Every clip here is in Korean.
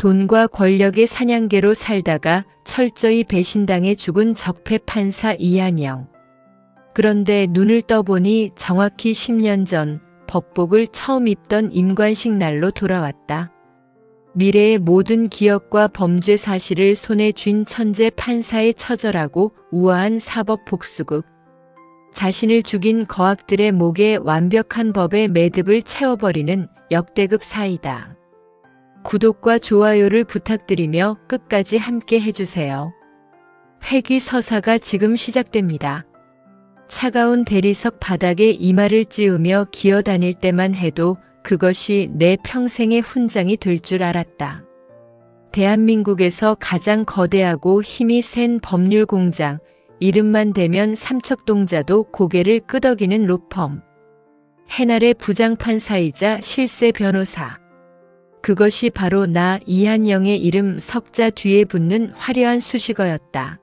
돈과 권력의 사냥개로 살다가 철저히 배신당해 죽은 적폐 판사 이한영. 그런데 눈을 떠보니 정확히 10년 전 법복을 처음 입던 임관식 날로 돌아왔다. 미래의 모든 기억과 범죄 사실을 손에 쥔 천재 판사의 처절하고 우아한 사법 복수극. 자신을 죽인 거악들의 목에 완벽한 법의 매듭을 채워버리는 역대급 사이다. 구독과 좋아요를 부탁드리며 끝까지 함께 해주세요. 회귀서사가 지금 시작됩니다. 차가운 대리석 바닥에 이마를 찌우며 기어다닐 때만 해도 그것이 내 평생의 훈장이 될 줄 알았다. 대한민국에서 가장 거대하고 힘이 센 법률 공장, 이름만 대면 삼척동자도 고개를 끄덕이는 로펌. 해날의 부장판사이자 실세 변호사. 그것이 바로 나 이한영의 이름 석자 뒤에 붙는 화려한 수식어였다.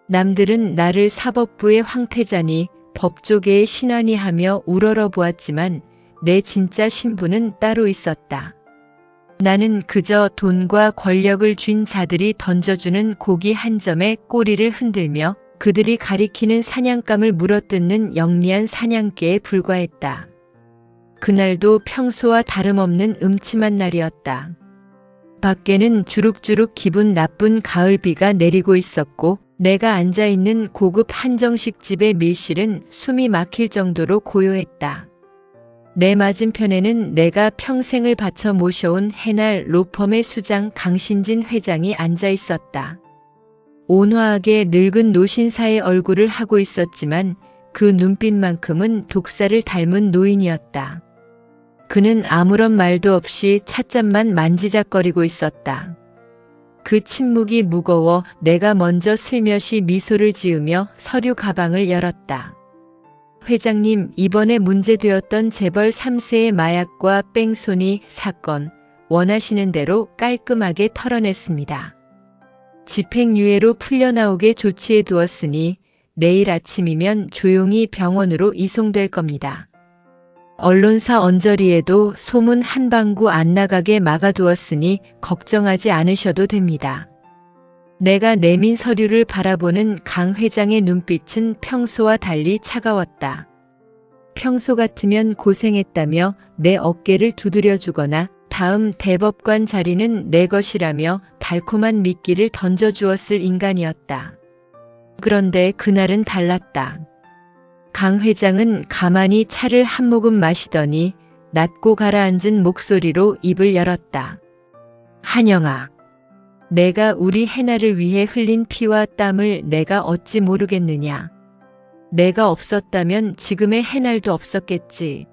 남들은 나를 사법부의 황태자니 법조계의 신환이 하며 우러러 보았지만 내 진짜 신분은 따로 있었다. 나는 그저 돈과 권력을 쥔 자들이 던져주는 고기 한 점에 꼬리를 흔들며 그들이 가리키는 사냥감을 물어뜯는 영리한 사냥개에 불과했다. 그날도 평소와 다름없는 음침한 날이었다. 밖에는 주룩주룩 기분 나쁜 가을비가 내리고 있었고 내가 앉아있는 고급 한정식 집의 밀실은 숨이 막힐 정도로 고요했다. 내 맞은편에는 내가 평생을 바쳐 모셔온 해날 로펌의 수장 강신진 회장이 앉아 있었다. 온화하게 늙은 노신사의 얼굴을 하고 있었지만 그 눈빛만큼은 독사를 닮은 노인이었다. 그는 아무런 말도 없이 찻잔만 만지작거리고 있었다. 그 침묵이 무거워 내가 먼저 슬며시 미소를 지으며 서류 가방을 열었다. 회장님, 이번에 문제되었던 재벌 3세의 마약과 뺑소니 사건 원하시는 대로 깔끔하게 털어냈습니다. 집행유예로 풀려나오게 조치해 두었으니 내일 아침이면 조용히 병원으로 이송될 겁니다. 언론사 언저리에도 소문 한 방구 안 나가게 막아두었으니 걱정하지 않으셔도 됩니다. 내가 내민 서류를 바라보는 강 회장의 눈빛은 평소와 달리 차가웠다. 평소 같으면 고생했다며 내 어깨를 두드려주거나 다음 대법관 자리는 내 것이라며 달콤한 미끼를 던져주었을 인간이었다. 그런데 그날은 달랐다. 강 회장은 가만히 차를 한 모금 마시더니 낮고 가라앉은 목소리로 입을 열었다. 한영아, 내가 우리 해나를 위해 흘린 피와 땀을 내가 어찌 모르겠느냐. 내가 없었다면 지금의 해날도 없었겠지.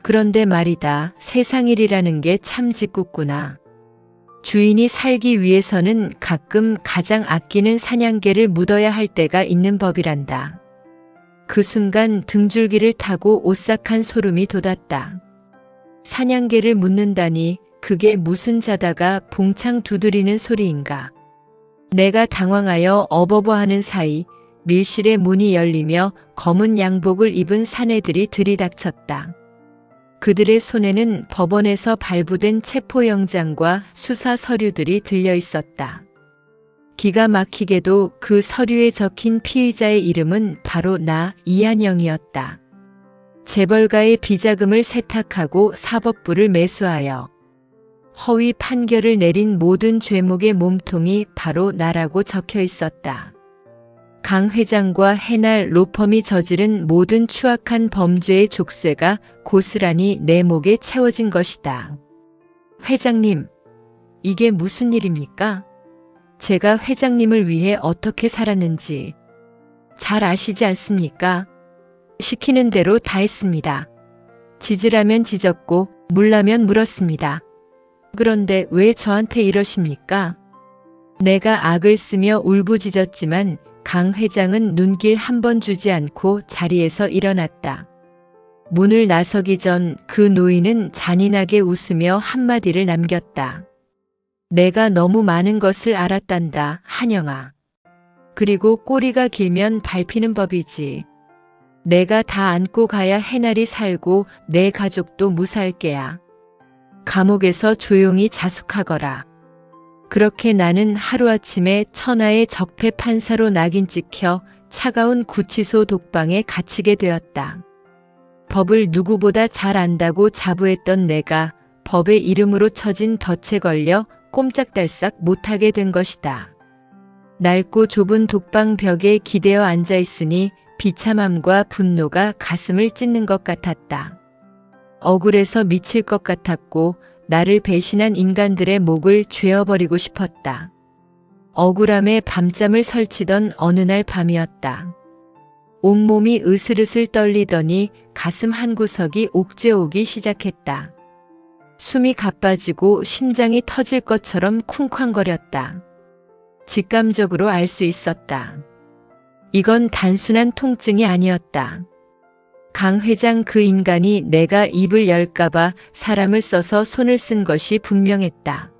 그런데 말이다, 세상일이라는 게 참 짓궂구나. 주인이 살기 위해서는 가끔 가장 아끼는 사냥개를 묻어야 할 때가 있는 법이란다. 그 순간 등줄기를 타고 오싹한 소름이 돋았다. 사냥개를 묻는다니 그게 무슨 자다가 봉창 두드리는 소리인가. 내가 당황하여 어버버하는 사이 밀실의 문이 열리며 검은 양복을 입은 사내들이 들이닥쳤다. 그들의 손에는 법원에서 발부된 체포영장과 수사 서류들이 들려 있었다. 기가 막히게도 그 서류에 적힌 피의자의 이름은 바로 나 이한영이었다. 재벌가의 비자금을 세탁하고 사법부를 매수하여 허위 판결을 내린 모든 죄목의 몸통이 바로 나라고 적혀 있었다. 강 회장과 해날 로펌이 저지른 모든 추악한 범죄의 족쇄가 고스란히 내 목에 채워진 것이다. 회장님, 이게 무슨 일입니까? 제가 회장님을 위해 어떻게 살았는지 잘 아시지 않습니까? 시키는 대로 다 했습니다. 짖으라면 짖었고 물라면 물었습니다. 그런데 왜 저한테 이러십니까? 내가 악을 쓰며 울부짖었지만 강 회장은 눈길 한 번 주지 않고 자리에서 일어났다. 문을 나서기 전 그 노인은 잔인하게 웃으며 한마디를 남겼다. 내가 너무 많은 것을 알았단다, 한영아. 그리고 꼬리가 길면 밟히는 법이지. 내가 다 안고 가야 해날이 살고 내 가족도 무사할 게야. 감옥에서 조용히 자숙하거라. 그렇게 나는 하루아침에 천하의 적폐 판사로 낙인 찍혀 차가운 구치소 독방에 갇히게 되었다. 법을 누구보다 잘 안다고 자부했던 내가 법의 이름으로 쳐진 덫에 걸려 꼼짝달싹 못하게 된 것이다. 낡고 좁은 독방 벽에 기대어 앉아 있으니 비참함과 분노가 가슴을 찢는 것 같았다. 억울해서 미칠 것 같았고 나를 배신한 인간들의 목을 죄어버리고 싶었다. 억울함에 밤잠을 설치던 어느 날 밤이었다. 온몸이 으슬으슬 떨리더니 가슴 한구석이 옥죄오기 시작했다. 숨이 가빠지고 심장이 터질 것처럼 쿵쾅거렸다. 직감적으로 알 수 있었다. 이건 단순한 통증이 아니었다. 강 회장 그 인간이 내가 입을 열까봐 사람을 써서 손을 쓴 것이 분명했다.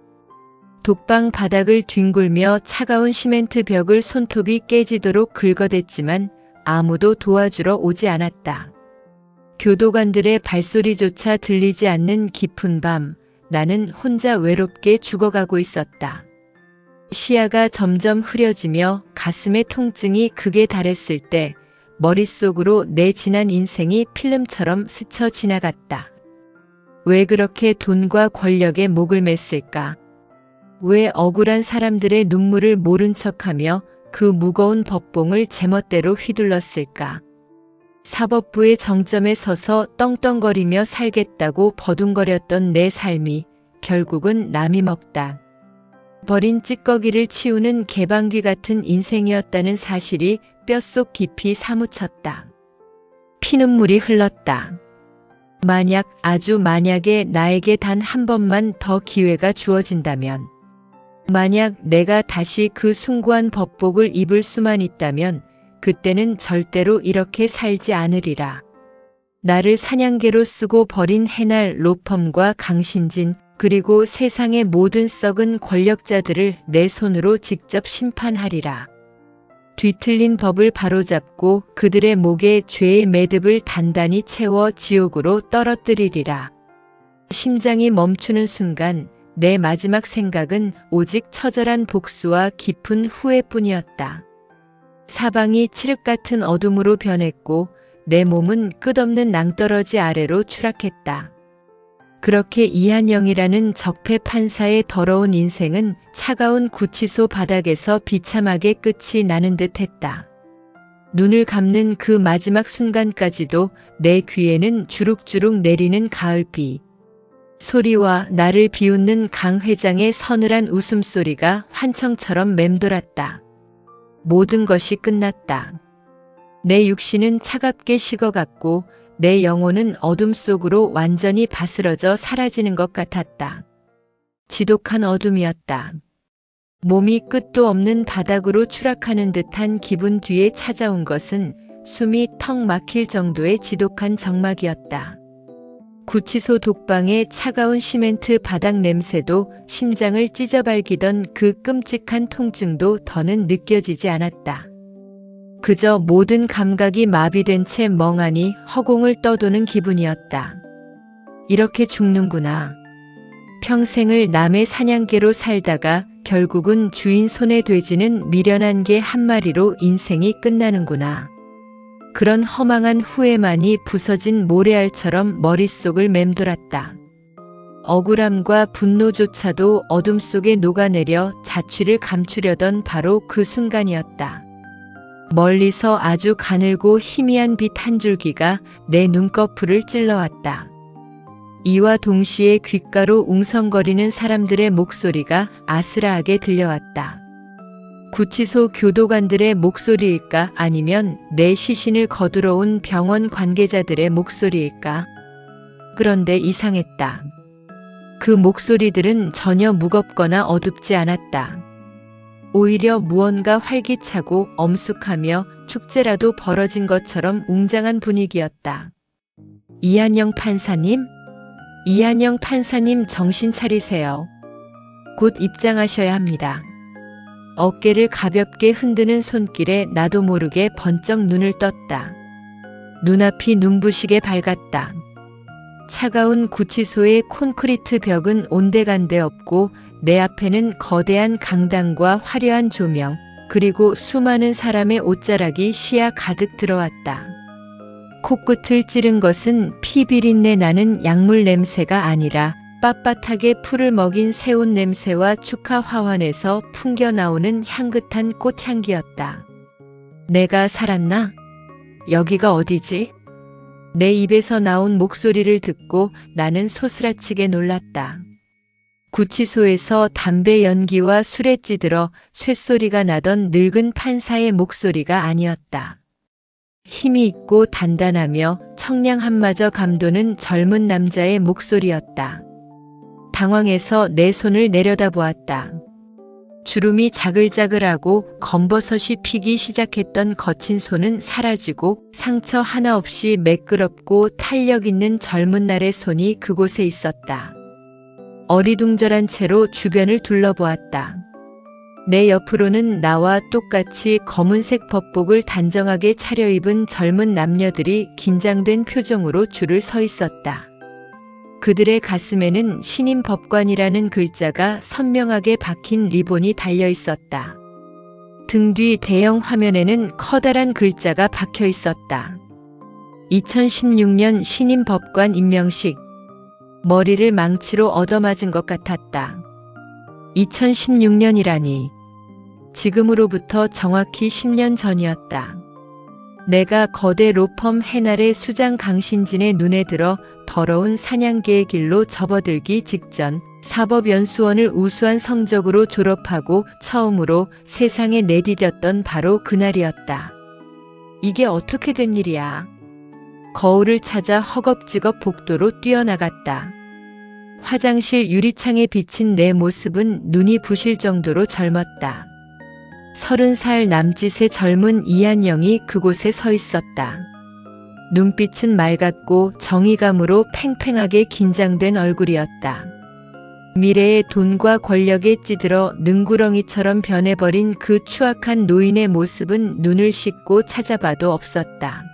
독방 바닥을 뒹굴며 차가운 시멘트 벽을 손톱이 깨지도록 긁어댔지만 아무도 도와주러 오지 않았다. 교도관들의 발소리조차 들리지 않는 깊은 밤, 나는 혼자 외롭게 죽어가고 있었다. 시야가 점점 흐려지며 가슴의 통증이 극에 달했을 때 머릿속으로 내 지난 인생이 필름처럼 스쳐 지나갔다. 왜 그렇게 돈과 권력에 목을 맸을까? 왜 억울한 사람들의 눈물을 모른 척하며 그 무거운 법봉을 제멋대로 휘둘렀을까? 사법부의 정점에 서서 떵떵거리며 살겠다고 버둥거렸던 내 삶이 결국은 남이 먹다. 버린 찌꺼기를 치우는 개방귀 같은 인생이었다는 사실이 뼛속 깊이 사무쳤다. 피눈물이 흘렀다. 만약 아주 만약에 나에게 단 한 번만 더 기회가 주어진다면, 만약 내가 다시 그 숭고한 법복을 입을 수만 있다면 그때는 절대로 이렇게 살지 않으리라. 나를 사냥개로 쓰고 버린 해날 로펌과 강신진 그리고 세상의 모든 썩은 권력자들을 내 손으로 직접 심판하리라. 뒤틀린 법을 바로잡고 그들의 목에 죄의 매듭을 단단히 채워 지옥으로 떨어뜨리리라. 심장이 멈추는 순간 내 마지막 생각은 오직 처절한 복수와 깊은 후회뿐이었다. 사방이 칠흑 같은 어둠으로 변했고 내 몸은 끝없는 낭떠러지 아래로 추락했다. 그렇게 이한영이라는 적폐 판사의 더러운 인생은 차가운 구치소 바닥에서 비참하게 끝이 나는 듯 했다. 눈을 감는 그 마지막 순간까지도 내 귀에는 주룩주룩 내리는 가을비 소리와 나를 비웃는 강 회장의 서늘한 웃음소리가 환청처럼 맴돌았다. 모든 것이 끝났다. 내 육신은 차갑게 식어갔고 내 영혼은 어둠 속으로 완전히 바스러져 사라지는 것 같았다. 지독한 어둠이었다. 몸이 끝도 없는 바닥으로 추락하는 듯한 기분 뒤에 찾아온 것은 숨이 턱 막힐 정도의 지독한 적막이었다. 구치소 독방의 차가운 시멘트 바닥 냄새도 심장을 찢어발기던 그 끔찍한 통증도 더는 느껴지지 않았다. 그저 모든 감각이 마비된 채 멍하니 허공을 떠도는 기분이었다. 이렇게 죽는구나. 평생을 남의 사냥개로 살다가 결국은 주인 손에 돼지는 미련한 개 한 마리로 인생이 끝나는구나. 그런 허망한 후회만이 부서진 모래알처럼 머릿속을 맴돌았다. 억울함과 분노조차도 어둠 속에 녹아내려 자취를 감추려던 바로 그 순간이었다. 멀리서 아주 가늘고 희미한 빛 한 줄기가 내 눈꺼풀을 찔러왔다. 이와 동시에 귓가로 웅성거리는 사람들의 목소리가 아스라하게 들려왔다. 구치소 교도관들의 목소리일까 아니면 내 시신을 거두러 온 병원 관계자들의 목소리일까? 그런데 이상했다. 그 목소리들은 전혀 무겁거나 어둡지 않았다. 오히려 무언가 활기차고 엄숙하며 축제라도 벌어진 것처럼 웅장한 분위기였다. 이한영 판사님? 이한영 판사님 정신 차리세요. 곧 입장하셔야 합니다. 어깨를 가볍게 흔드는 손길에 나도 모르게 번쩍 눈을 떴다. 눈앞이 눈부시게 밝았다. 차가운 구치소의 콘크리트 벽은 온데간데 없고 내 앞에는 거대한 강당과 화려한 조명, 그리고 수많은 사람의 옷자락이 시야 가득 들어왔다. 코끝을 찌른 것은 피 비린내 나는 약물 냄새가 아니라 빳빳하게 풀을 먹인 새옷 냄새와 축하 화환에서 풍겨나오는 향긋한 꽃향기였다. 내가 살았나? 여기가 어디지? 내 입에서 나온 목소리를 듣고 나는 소스라치게 놀랐다. 구치소에서 담배 연기와 술에 찌들어 쇳소리가 나던 늙은 판사의 목소리가 아니었다. 힘이 있고 단단하며 청량함마저 감도는 젊은 남자의 목소리였다. 당황해서 내 손을 내려다보았다. 주름이 자글자글하고 검버섯이 피기 시작했던 거친 손은 사라지고 상처 하나 없이 매끄럽고 탄력 있는 젊은 날의 손이 그곳에 있었다. 어리둥절한 채로 주변을 둘러보았다. 내 옆으로는 나와 똑같이 검은색 법복을 단정하게 차려입은 젊은 남녀들이 긴장된 표정으로 줄을 서 있었다. 그들의 가슴에는 신임 법관이라는 글자가 선명하게 박힌 리본이 달려 있었다. 등 뒤 대형 화면에는 커다란 글자가 박혀 있었다. 2016년 신임 법관 임명식. 머리를 망치로 얻어맞은 것 같았다. 2016년이라니. 지금으로부터 정확히 10년 전이었다. 내가 거대 로펌 해날의 수장 강신진의 눈에 들어 더러운 사냥개의 길로 접어들기 직전 사법연수원을 우수한 성적으로 졸업하고 처음으로 세상에 내디뎠던 바로 그날이었다. 이게 어떻게 된 일이야? 거울을 찾아 허겁지겁 복도로 뛰어나갔다. 화장실 유리창에 비친 내 모습은 눈이 부실 정도로 젊었다. 30살 남짓의 젊은 이한영이 그곳에 서 있었다. 눈빛은 맑았고 정의감으로 팽팽하게 긴장된 얼굴이었다. 미래의 돈과 권력에 찌들어 능구렁이처럼 변해버린 그 추악한 노인의 모습은 눈을 씻고 찾아봐도 없었다.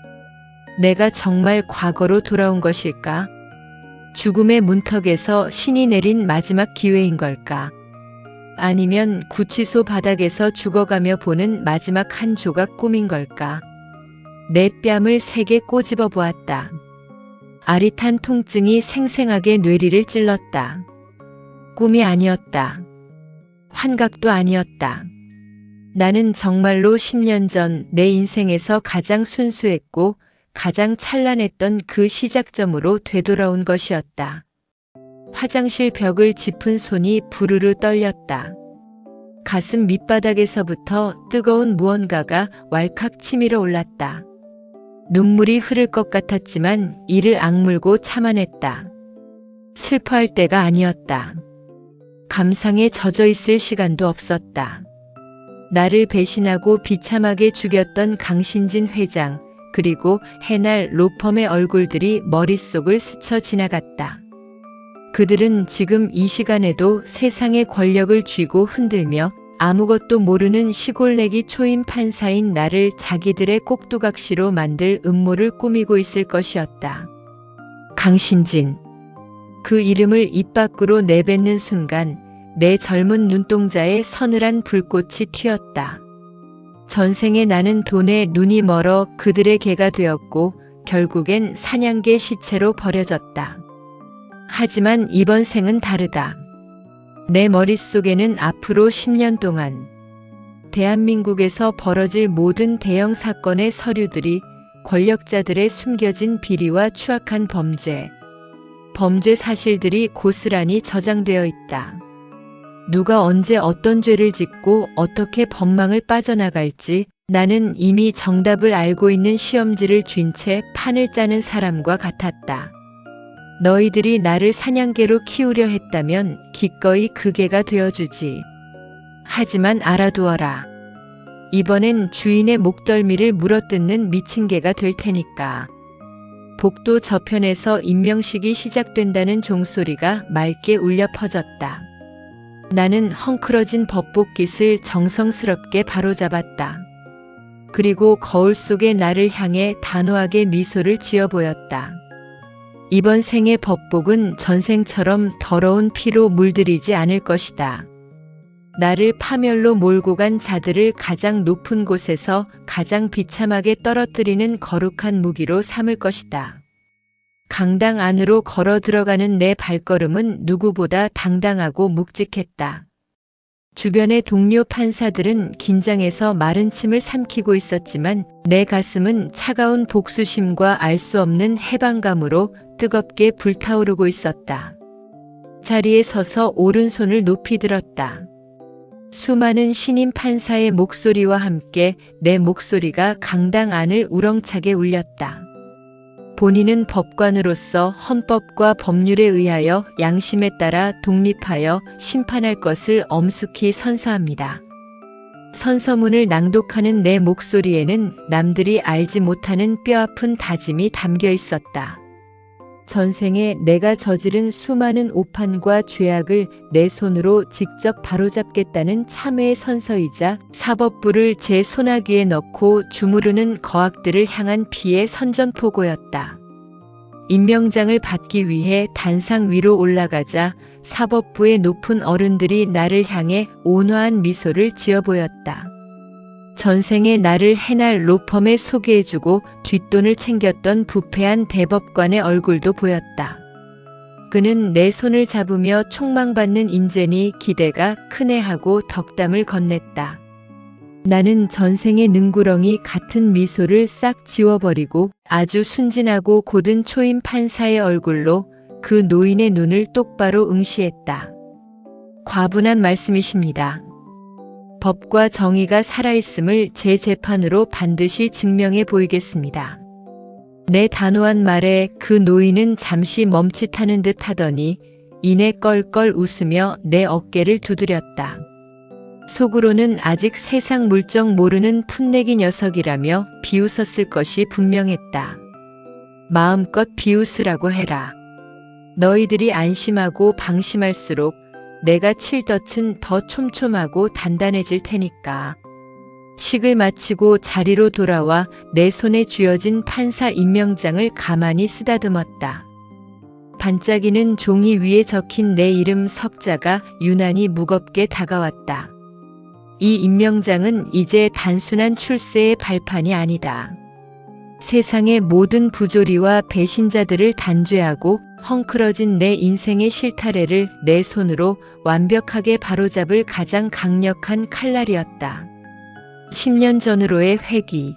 내가 정말 과거로 돌아온 것일까? 죽음의 문턱에서 신이 내린 마지막 기회인 걸까? 아니면 구치소 바닥에서 죽어가며 보는 마지막 한 조각 꿈인 걸까? 내 뺨을 세게 꼬집어 보았다. 아릿한 통증이 생생하게 뇌리를 찔렀다. 꿈이 아니었다. 환각도 아니었다. 나는 정말로 10년 전 내 인생에서 가장 순수했고 가장 찬란했던 그 시작점으로 되돌아온 것이었다. 화장실 벽을 짚은 손이 부르르 떨렸다. 가슴 밑바닥에서부터 뜨거운 무언가가 왈칵 치밀어 올랐다. 눈물이 흐를 것 같았지만 이를 악물고 참아냈다. 슬퍼할 때가 아니었다. 감상에 젖어 있을 시간도 없었다. 나를 배신하고 비참하게 죽였던 강신진 회장, 그리고 해날 로펌의 얼굴들이 머릿속을 스쳐 지나갔다. 그들은 지금 이 시간에도 세상의 권력을 쥐고 흔들며 아무것도 모르는 시골내기 초임 판사인 나를 자기들의 꼭두각시로 만들 음모를 꾸미고 있을 것이었다. 강신진. 그 이름을 입 밖으로 내뱉는 순간 내 젊은 눈동자에 서늘한 불꽃이 튀었다. 전생에 나는 돈에 눈이 멀어 그들의 개가 되었고 결국엔 사냥개 시체로 버려졌다. 하지만 이번 생은 다르다. 내 머릿속에는 앞으로 10년 동안 대한민국에서 벌어질 모든 대형 사건의 서류들이 권력자들의 숨겨진 비리와 추악한 범죄 사실들이 고스란히 저장되어 있다. 누가 언제 어떤 죄를 짓고 어떻게 법망을 빠져나갈지 나는 이미 정답을 알고 있는 시험지를 쥔 채 판을 짜는 사람과 같았다. 너희들이 나를 사냥개로 키우려 했다면 기꺼이 그 개가 되어주지. 하지만 알아두어라. 이번엔 주인의 목덜미를 물어뜯는 미친 개가 될 테니까. 복도 저편에서 임명식이 시작된다는 종소리가 맑게 울려 퍼졌다. 나는 헝클어진 법복깃을 정성스럽게 바로잡았다. 그리고 거울 속의 나를 향해 단호하게 미소를 지어 보였다. 이번 생의 법복은 전생처럼 더러운 피로 물들이지 않을 것이다. 나를 파멸로 몰고 간 자들을 가장 높은 곳에서 가장 비참하게 떨어뜨리는 거룩한 무기로 삼을 것이다. 강당 안으로 걸어 들어가는 내 발걸음은 누구보다 당당하고 묵직했다. 주변의 동료 판사들은 긴장해서 마른 침을 삼키고 있었지만 내 가슴은 차가운 복수심과 알 수 없는 해방감으로 뜨겁게 불타오르고 있었다. 자리에 서서 오른손을 높이 들었다. 수많은 신임 판사의 목소리와 함께 내 목소리가 강당 안을 우렁차게 울렸다. 본인은 법관으로서 헌법과 법률에 의하여 양심에 따라 독립하여 심판할 것을 엄숙히 선서합니다. 선서문을 낭독하는 내 목소리에는 남들이 알지 못하는 뼈아픈 다짐이 담겨 있었다. 전생에 내가 저지른 수많은 오판과 죄악을 내 손으로 직접 바로잡겠다는 참회의 선서이자 사법부를 제 손아귀에 넣고 주무르는 거악들을 향한 피의 선전포고였다. 임명장을 받기 위해 단상 위로 올라가자 사법부의 높은 어른들이 나를 향해 온화한 미소를 지어 보였다. 전생에 나를 해날 로펌에 소개해주고 뒷돈을 챙겼던 부패한 대법관의 얼굴도 보였다. 그는 내 손을 잡으며 촉망받는 인재니 기대가 크네 하고 덕담을 건넸다. 나는 전생의 능구렁이 같은 미소를 싹 지워버리고 아주 순진하고 고든 초임 판사의 얼굴로 그 노인의 눈을 똑바로 응시했다. 과분한 말씀이십니다. 법과 정의가 살아있음을 제 재판으로 반드시 증명해 보이겠습니다. 내 단호한 말에 그 노인은 잠시 멈칫하는 듯 하더니 이내 껄껄 웃으며 내 어깨를 두드렸다. 속으로는 아직 세상 물정 모르는 풋내기 녀석이라며 비웃었을 것이 분명했다. 마음껏 비웃으라고 해라. 너희들이 안심하고 방심할수록 내가 칠 덫은 더 촘촘하고 단단해질 테니까. 식을 마치고 자리로 돌아와 내 손에 쥐어진 판사 임명장을 가만히 쓰다듬었다. 반짝이는 종이 위에 적힌 내 이름 석자가 유난히 무겁게 다가왔다. 이 임명장은 이제 단순한 출세의 발판이 아니다. 세상의 모든 부조리와 배신자들을 단죄하고 헝클어진 내 인생의 실타래를 내 손으로 완벽하게 바로잡을 가장 강력한 칼날이었다. 10년 전으로의 회귀.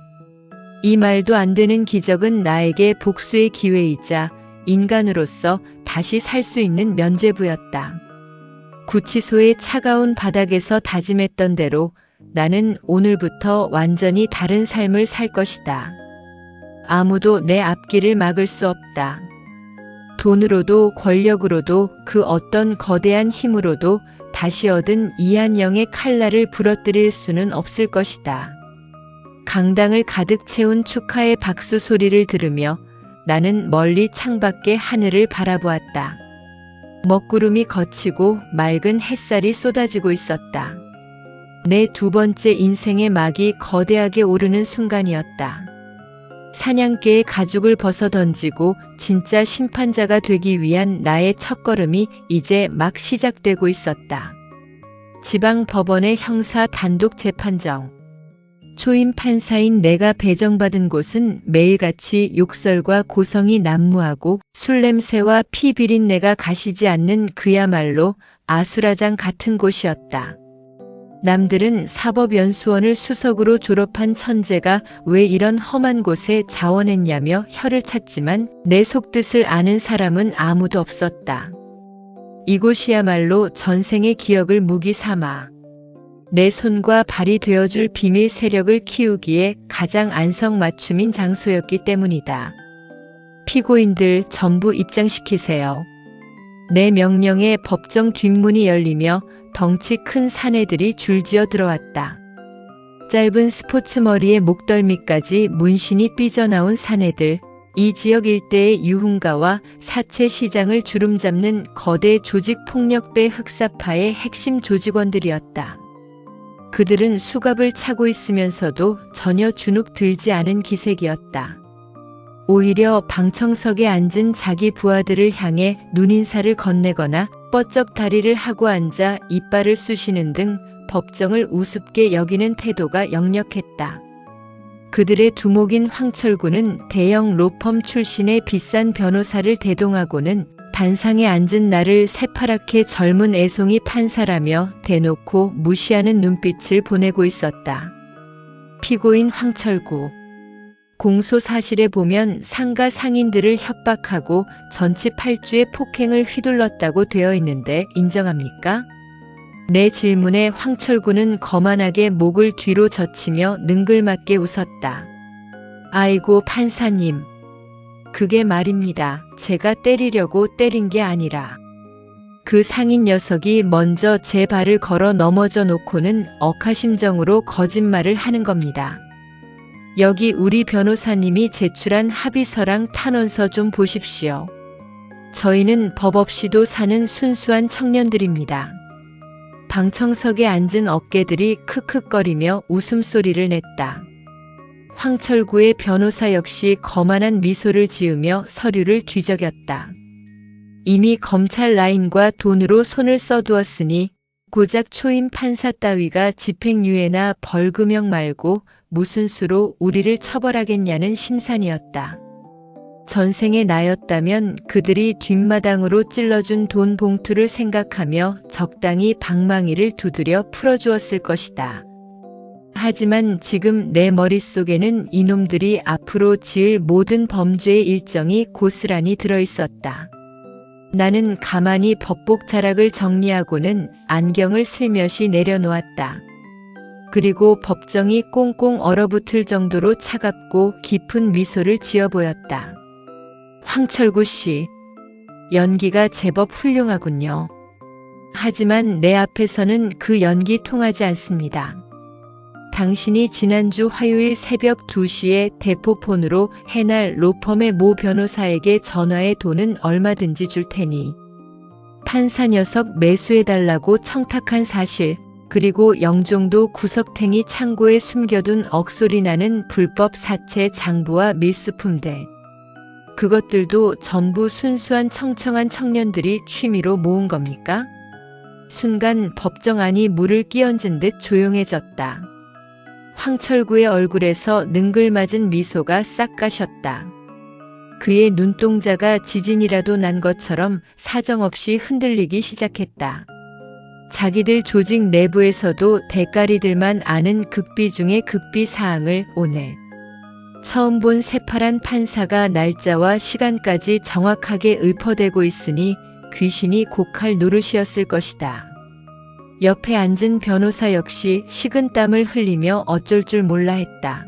이 말도 안 되는 기적은 나에게 복수의 기회이자 인간으로서 다시 살 수 있는 면죄부였다. 구치소의 차가운 바닥에서 다짐했던 대로 나는 오늘부터 완전히 다른 삶을 살 것이다. 아무도 내 앞길을 막을 수 없다. 돈으로도 권력으로도 그 어떤 거대한 힘으로도 다시 얻은 이한영의 칼날을 부러뜨릴 수는 없을 것이다. 강당을 가득 채운 축하의 박수 소리를 들으며 나는 멀리 창밖의 하늘을 바라보았다. 먹구름이 걷히고 맑은 햇살이 쏟아지고 있었다. 내 두 번째 인생의 막이 거대하게 오르는 순간이었다. 사냥개의 가죽을 벗어 던지고 진짜 심판자가 되기 위한 나의 첫걸음이 이제 막 시작되고 있었다. 지방 법원의 형사 단독 재판정. 초임 판사인 내가 배정받은 곳은 매일같이 욕설과 고성이 난무하고 술 냄새와 피 비린내가 가시지 않는 그야말로 아수라장 같은 곳이었다. 남들은 사법연수원을 수석으로 졸업한 천재가 왜 이런 험한 곳에 자원했냐며 혀를 찼지만 내 속뜻을 아는 사람은 아무도 없었다. 이곳이야말로 전생의 기억을 무기 삼아 내 손과 발이 되어줄 비밀 세력을 키우기에 가장 안성맞춤인 장소였기 때문이다. 피고인들 전부 입장시키세요. 내 명령에 법정 뒷문이 열리며 덩치 큰 사내들이 줄지어 들어왔다. 짧은 스포츠 머리에 목덜미까지 문신이 삐져나온 사내들, 이 지역 일대의 유흥가와 사채 시장을 주름잡는 거대 조직폭력배 흑사파의 핵심 조직원들이었다. 그들은 수갑을 차고 있으면서도 전혀 주눅 들지 않은 기색이었다. 오히려 방청석에 앉은 자기 부하들을 향해 눈인사를 건네거나 뻗쩍 다리를 하고 앉아 이빨을 쑤시는 등 법정을 우습게 여기는 태도가 역력했다. 그들의 두목인 황철구는 대형 로펌 출신의 비싼 변호사를 대동하고는 단상에 앉은 나를 새파랗게 젊은 애송이 판사라며 대놓고 무시하는 눈빛을 보내고 있었다. 피고인 황철구. 공소 사실에 보면 상가 상인들을 협박하고 전치팔주의 폭행을 휘둘렀다고 되어 있는데 인정합니까? 내 질문에 황철구는 거만하게 목을 뒤로 젖히며 능글맞게 웃었다. 아이고 판사님. 그게 말입니다. 제가 때리려고 때린 게 아니라 그 상인 녀석이 먼저 제 발을 걸어 넘어져 놓고는 억하심정으로 거짓말을 하는 겁니다. 여기 우리 변호사님이 제출한 합의서랑 탄원서 좀 보십시오. 저희는 법 없이도 사는 순수한 청년들입니다. 방청석에 앉은 어깨들이 크크거리며 웃음소리를 냈다. 황철구의 변호사 역시 거만한 미소를 지으며 서류를 뒤적였다. 이미 검찰 라인과 돈으로 손을 써두었으니 고작 초임 판사 따위가 집행유예나 벌금형 말고 무슨 수로 우리를 처벌하겠냐는 심산이었다. 전생에 나였다면 그들이 뒷마당으로 찔러준 돈 봉투를 생각하며 적당히 방망이를 두드려 풀어주었을 것이다. 하지만 지금 내 머릿속에는 이놈들이 앞으로 지을 모든 범죄의 일정이 고스란히 들어있었다. 나는 가만히 법복 자락을 정리하고는 안경을 슬며시 내려놓았다. 그리고 법정이 꽁꽁 얼어붙을 정도로 차갑고 깊은 미소를 지어 보였다. 황철구 씨, 연기가 제법 훌륭하군요. 하지만 내 앞에서는 그 연기 통하지 않습니다. 당신이 지난주 화요일 새벽 2시에 대포폰으로 해날 로펌의 모 변호사에게 전화해 돈은 얼마든지 줄 테니 판사 녀석 매수해달라고 청탁한 사실, 그리고 영종도 구석탱이 창고에 숨겨둔 억소리 나는 불법 사채 장부와 밀수품들, 그것들도 전부 순수한 청청한 청년들이 취미로 모은 겁니까? 순간 법정 안이 물을 끼얹은 듯 조용해졌다. 황철구의 얼굴에서 능글맞은 미소가 싹 가셨다. 그의 눈동자가 지진이라도 난 것처럼 사정없이 흔들리기 시작했다. 자기들 조직 내부에서도 대가리들만 아는 극비 중의 극비 사항을 오늘 처음 본 새파란 판사가 날짜와 시간까지 정확하게 읊어대고 있으니 귀신이 곡할 노릇이었을 것이다. 옆에 앉은 변호사 역시 식은땀을 흘리며 어쩔 줄 몰라 했다.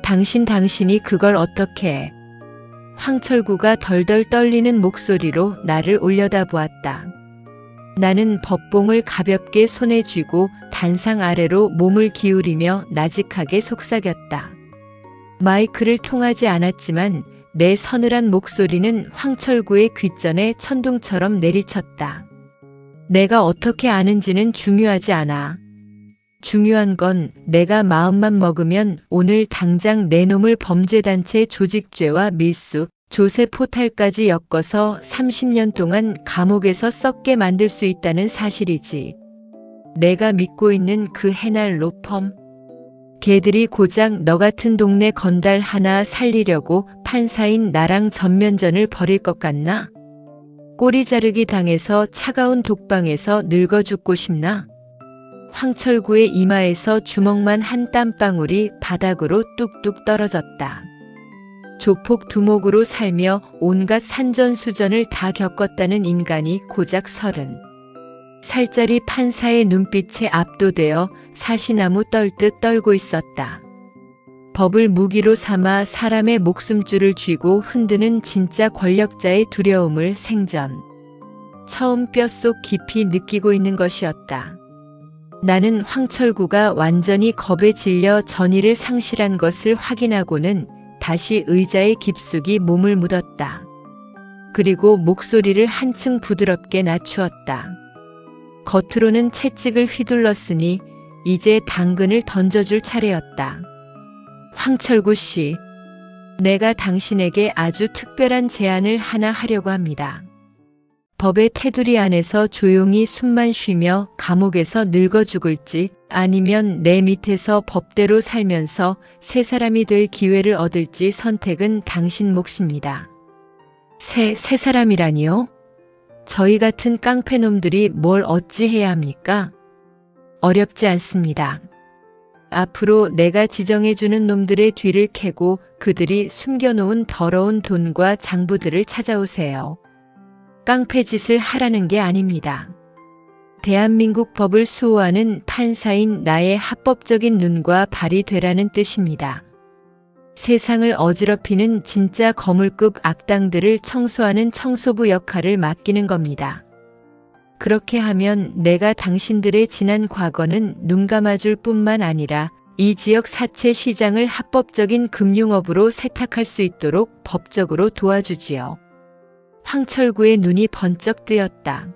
당신이 그걸 어떻게 해? 황철구가 덜덜 떨리는 목소리로 나를 올려다보았다. 나는 법봉을 가볍게 손에 쥐고 단상 아래로 몸을 기울이며 나직하게 속삭였다. 마이크를 통하지 않았지만 내 서늘한 목소리는 황철구의 귓전에 천둥처럼 내리쳤다. 내가 어떻게 아는지는 중요하지 않아. 중요한 건 내가 마음만 먹으면 오늘 당장 내 놈을 범죄단체 조직죄와 밀수, 조세 포탈까지 엮어서 30년 동안 감옥에서 썩게 만들 수 있다는 사실이지. 내가 믿고 있는 그 해날 로펌. 걔들이 고작 너 같은 동네 건달 하나 살리려고 판사인 나랑 전면전을 벌일 것 같나? 꼬리 자르기 당해서 차가운 독방에서 늙어 죽고 싶나? 황철구의 이마에서 주먹만 한 땀방울이 바닥으로 뚝뚝 떨어졌다. 조폭 두목으로 살며 온갖 산전수전을 다 겪었다는 인간이 고작 30살짜리 판사의 눈빛에 압도되어 사시나무 떨듯 떨고 있었다. 법을 무기로 삼아 사람의 목숨줄을 쥐고 흔드는 진짜 권력자의 두려움을 생전 처음 뼛속 깊이 느끼고 있는 것이었다. 나는 황철구가 완전히 겁에 질려 전의를 상실한 것을 확인하고는 다시 의자에 깊숙이 몸을 묻었다. 그리고 목소리를 한층 부드럽게 낮추었다. 겉으로는 채찍을 휘둘렀으니 이제 당근을 던져줄 차례였다. 황철구 씨, 내가 당신에게 아주 특별한 제안을 하나 하려고 합니다. 법의 테두리 안에서 조용히 숨만 쉬며 감옥에서 늙어 죽을지 아니면 내 밑에서 법대로 살면서 새 사람이 될 기회를 얻을지 선택은 당신 몫입니다. 새 사람이라니요? 저희 같은 깡패놈들이 뭘 어찌 해야 합니까? 어렵지 않습니다. 앞으로 내가 지정해주는 놈들의 뒤를 캐고 그들이 숨겨놓은 더러운 돈과 장부들을 찾아오세요. 깡패 짓을 하라는 게 아닙니다. 대한민국 법을 수호하는 판사인 나의 합법적인 눈과 발이 되라는 뜻입니다. 세상을 어지럽히는 진짜 거물급 악당들을 청소하는 청소부 역할을 맡기는 겁니다. 그렇게 하면 내가 당신들의 지난 과거는 눈감아줄 뿐만 아니라 이 지역 사채 시장을 합법적인 금융업으로 세탁할 수 있도록 법적으로 도와주지요. 황철구의 눈이 번쩍 뜨였다.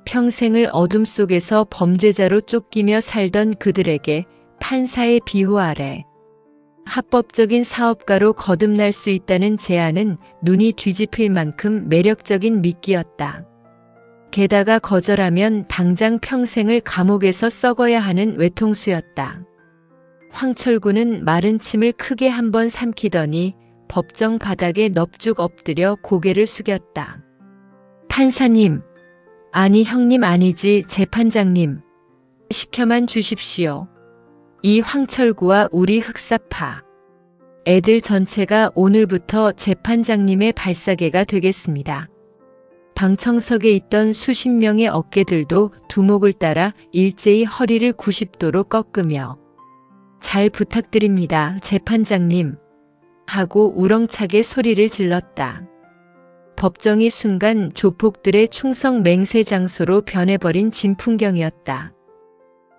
평생을 어둠 속에서 범죄자로 쫓기며 살던 그들에게 판사의 비호 아래 합법적인 사업가로 거듭날 수 있다는 제안은 눈이 뒤집힐 만큼 매력적인 미끼였다. 게다가 거절하면 당장 평생을 감옥에서 썩어야 하는 외통수였다. 황철구는 마른 침을 크게 한번 삼키더니 법정 바닥에 넙죽 엎드려 고개를 숙였다. 판사님, 아니 형님 아니지 재판장님. 시켜만 주십시오. 이 황철구와 우리 흑사파. 애들 전체가 오늘부터 재판장님의 발사계가 되겠습니다. 방청석에 있던 수십 명의 어깨들도 두목을 따라 일제히 허리를 90도로 꺾으며 잘 부탁드립니다, 재판장님. 하고 우렁차게 소리를 질렀다. 법정이 순간 조폭들의 충성 맹세 장소로 변해버린 진풍경이었다.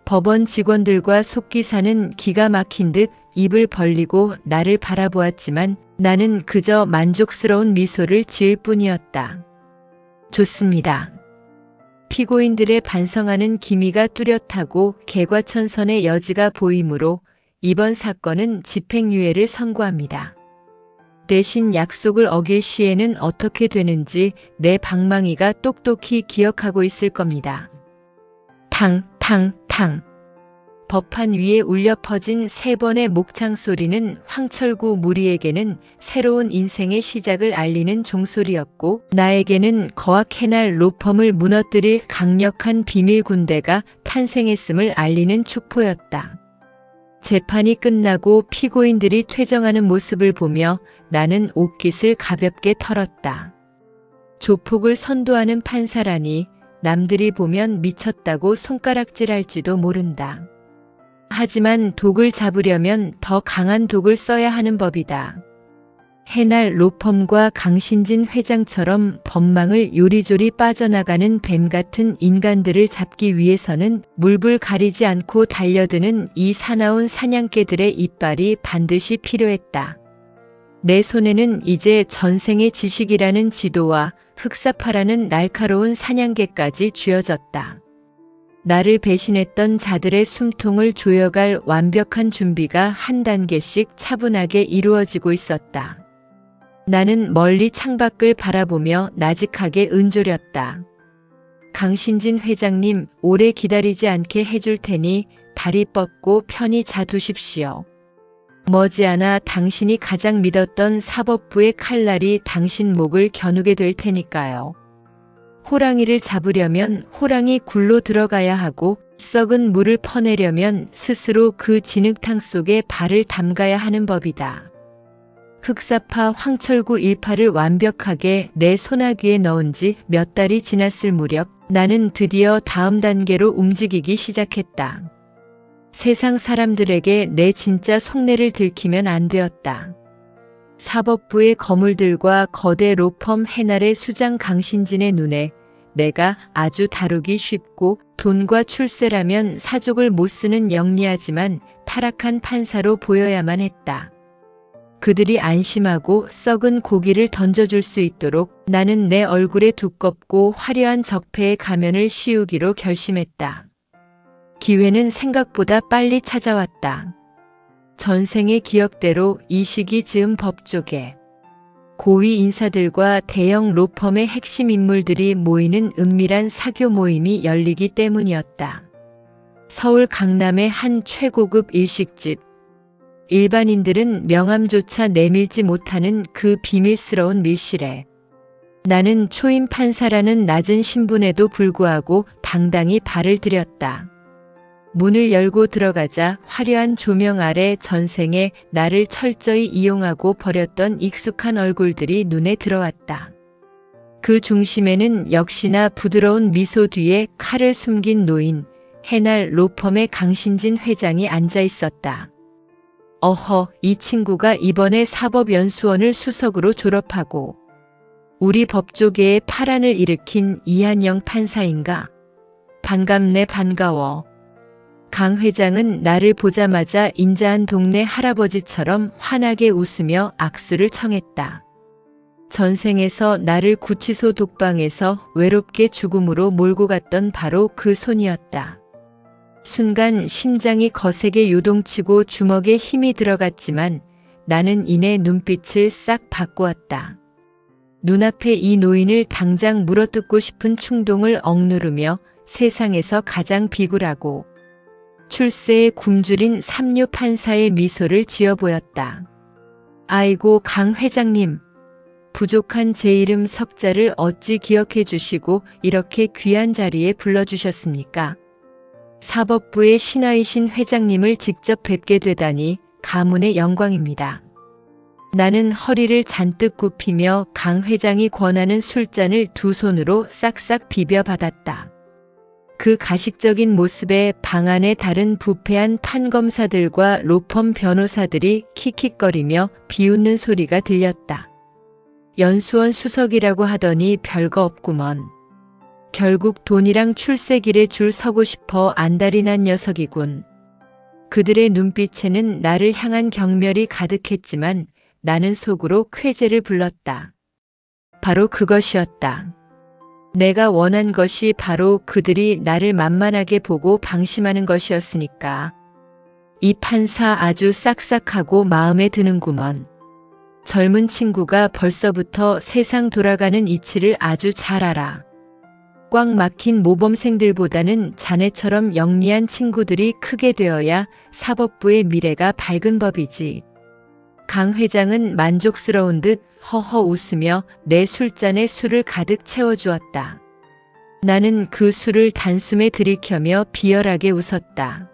법원 직원들과 속기사는 기가 막힌 듯 입을 벌리고 나를 바라보았지만 나는 그저 만족스러운 미소를 지을 뿐이었다. 좋습니다. 피고인들의 반성하는 기미가 뚜렷하고 개과천선의 여지가 보이므로 이번 사건은 집행유예를 선고합니다. 대신 약속을 어길 시에는 어떻게 되는지 내 방망이가 똑똑히 기억하고 있을 겁니다. 탕. 법판 위에 울려 퍼진 3번의 목창 소리는 황철구 무리에게는 새로운 인생의 시작을 알리는 종소리였고 나에게는 거악 해날 로펌을 무너뜨릴 강력한 비밀 군대가 탄생했음을 알리는 축포였다. 재판이 끝나고 피고인들이 퇴정하는 모습을 보며 나는 옷깃을 가볍게 털었다. 조폭을 선도하는 판사라니 남들이 보면 미쳤다고 손가락질할지도 모른다. 하지만 독을 잡으려면 더 강한 독을 써야 하는 법이다. 해날 로펌과 강신진 회장처럼 법망을 요리조리 빠져나가는 뱀 같은 인간들을 잡기 위해서는 물불 가리지 않고 달려드는 이 사나운 사냥개들의 이빨이 반드시 필요했다. 내 손에는 이제 전생의 지식이라는 지도와 흑사파라는 날카로운 사냥개까지 쥐어졌다. 나를 배신했던 자들의 숨통을 조여갈 완벽한 준비가 한 단계씩 차분하게 이루어지고 있었다. 나는 멀리 창밖을 바라보며 나직하게 은조렸다. 강신진 회장님, 오래 기다리지 않게 해줄 테니 다리 뻗고 편히 자두십시오. 머지않아 당신이 가장 믿었던 사법부의 칼날이 당신 목을 겨누게 될 테니까요. 호랑이를 잡으려면 호랑이 굴로 들어가야 하고 썩은 물을 퍼내려면 스스로 그 진흙탕 속에 발을 담가야 하는 법이다. 흑사파 황철구 일파를 완벽하게 내 소나귀에 넣은 지 몇 달이 지났을 무렵 나는 드디어 다음 단계로 움직이기 시작했다. 세상 사람들에게 내 진짜 속내를 들키면 안 되었다. 사법부의 거물들과 거대 로펌 해날의 수장 강신진의 눈에 내가 아주 다루기 쉽고 돈과 출세라면 사족을 못 쓰는 영리하지만 타락한 판사로 보여야만 했다. 그들이 안심하고 썩은 고기를 던져줄 수 있도록 나는 내 얼굴에 두껍고 화려한 적폐의 가면을 씌우기로 결심했다. 기회는 생각보다 빨리 찾아왔다. 전생의 기억대로 이 시기 즈음 법조계 고위 인사들과 대형 로펌의 핵심 인물들이 모이는 은밀한 사교 모임이 열리기 때문이었다. 서울 강남의 한 최고급 일식집. 일반인들은 명함조차 내밀지 못하는 그 비밀스러운 밀실에 나는 초임 판사라는 낮은 신분에도 불구하고 당당히 발을 들였다. 문을 열고 들어가자 화려한 조명 아래 전생에 나를 철저히 이용하고 버렸던 익숙한 얼굴들이 눈에 들어왔다. 그 중심에는 역시나 부드러운 미소 뒤에 칼을 숨긴 노인, 해날 로펌의 강신진 회장이 앉아 있었다. 어허, 이 친구가 이번에 사법연수원을 수석으로 졸업하고 우리 법조계에 파란을 일으킨 이한영 판사인가? 반갑네, 반가워. 강 회장은 나를 보자마자 인자한 동네 할아버지처럼 환하게 웃으며 악수를 청했다. 전생에서 나를 구치소 독방에서 외롭게 죽음으로 몰고 갔던 바로 그 손이었다. 순간 심장이 거세게 요동치고 주먹에 힘이 들어갔지만 나는 이내 눈빛을 싹 바꾸었다. 눈앞에 이 노인을 당장 물어뜯고 싶은 충동을 억누르며 세상에서 가장 비굴하고 출세에 굶주린 삼류 판사의 미소를 지어 보였다. 아이고, 강 회장님. 부족한 제 이름 석자를 어찌 기억해 주시고 이렇게 귀한 자리에 불러주셨습니까? 사법부의 신하이신 회장님을 직접 뵙게 되다니 가문의 영광입니다. 나는 허리를 잔뜩 굽히며 강 회장이 권하는 술잔을 두 손으로 싹싹 비벼받았다. 그 가식적인 모습에 방 안에 다른 부패한 판검사들과 로펌 변호사들이 킥킥거리며 비웃는 소리가 들렸다. 연수원 수석이라고 하더니 별거 없구먼. 결국 돈이랑 출세길에 줄 서고 싶어 안달이 난 녀석이군. 그들의 눈빛에는 나를 향한 경멸이 가득했지만 나는 속으로 쾌재를 불렀다. 바로 그것이었다. 내가 원한 것이 바로 그들이 나를 만만하게 보고 방심하는 것이었으니까. 이 판사 아주 싹싹하고 마음에 드는구먼. 젊은 친구가 벌써부터 세상 돌아가는 이치를 아주 잘 알아. 꽉 막힌 모범생들보다는 자네처럼 영리한 친구들이 크게 되어야 사법부의 미래가 밝은 법이지. 강 회장은 만족스러운 듯 허허 웃으며 내 술잔에 술을 가득 채워주었다. 나는 그 술을 단숨에 들이켜며 비열하게 웃었다.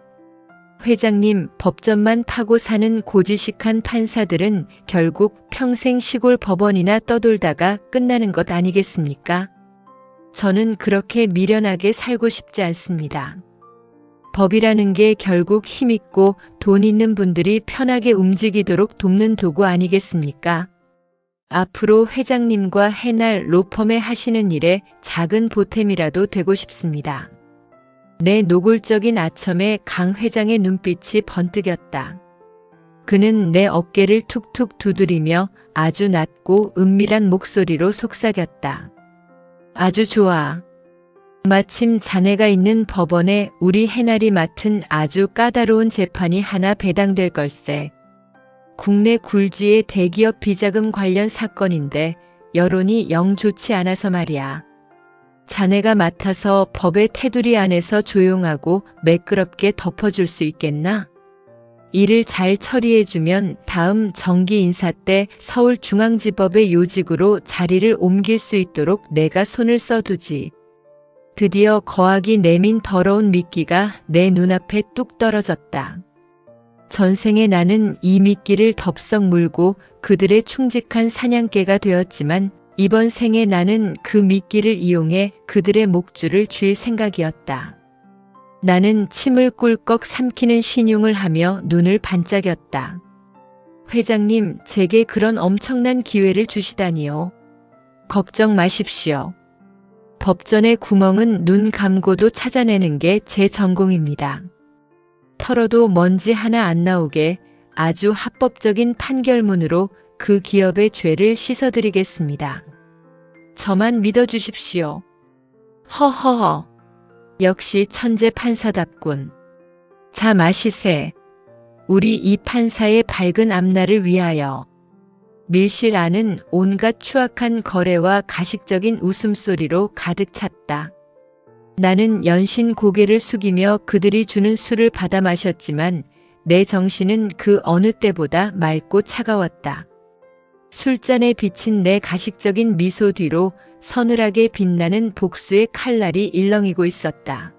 회장님, 법전만 파고 사는 고지식한 판사들은 결국 평생 시골 법원이나 떠돌다가 끝나는 것 아니겠습니까? 저는 그렇게 미련하게 살고 싶지 않습니다. 법이라는 게 결국 힘있고 돈 있는 분들이 편하게 움직이도록 돕는 도구 아니겠습니까? 앞으로 회장님과 해날 로펌에 하시는 일에 작은 보탬이라도 되고 싶습니다. 내 노골적인 아첨에 강 회장의 눈빛이 번뜩였다. 그는 내 어깨를 툭툭 두드리며 아주 낮고 은밀한 목소리로 속삭였다. 아주 좋아. 마침 자네가 있는 법원에 우리 해날이 맡은 아주 까다로운 재판이 하나 배당될 걸세. 국내 굴지의 대기업 비자금 관련 사건인데 여론이 영 좋지 않아서 말이야. 자네가 맡아서 법의 테두리 안에서 조용하고 매끄럽게 덮어줄 수 있겠나? 일을 잘 처리해주면 다음 정기 인사 때 서울중앙지법의 요직으로 자리를 옮길 수 있도록 내가 손을 써두지. 드디어 거하기 내민 더러운 미끼가 내 눈앞에 뚝 떨어졌다. 전생에 나는 이 미끼를 덥석 물고 그들의 충직한 사냥개가 되었지만 이번 생에 나는 그 미끼를 이용해 그들의 목줄을 쥘 생각이었다. 나는 침을 꿀꺽 삼키는 신용을 하며 눈을 반짝였다. 회장님, 제게 그런 엄청난 기회를 주시다니요. 걱정 마십시오. 법전의 구멍은 눈 감고도 찾아내는 게 제 전공입니다. 털어도 먼지 하나 안 나오게 아주 합법적인 판결문으로 그 기업의 죄를 씻어드리겠습니다. 저만 믿어주십시오. 허허허. 역시 천재 판사답군. 자, 마시세. 우리 이 판사의 밝은 앞날을 위하여. 밀실 안은 온갖 추악한 거래와 가식적인 웃음소리로 가득 찼다. 나는 연신 고개를 숙이며 그들이 주는 술을 받아 마셨지만 내 정신은 그 어느 때보다 맑고 차가웠다. 술잔에 비친 내 가식적인 미소 뒤로 서늘하게 빛나는 복수의 칼날이 일렁이고 있었다.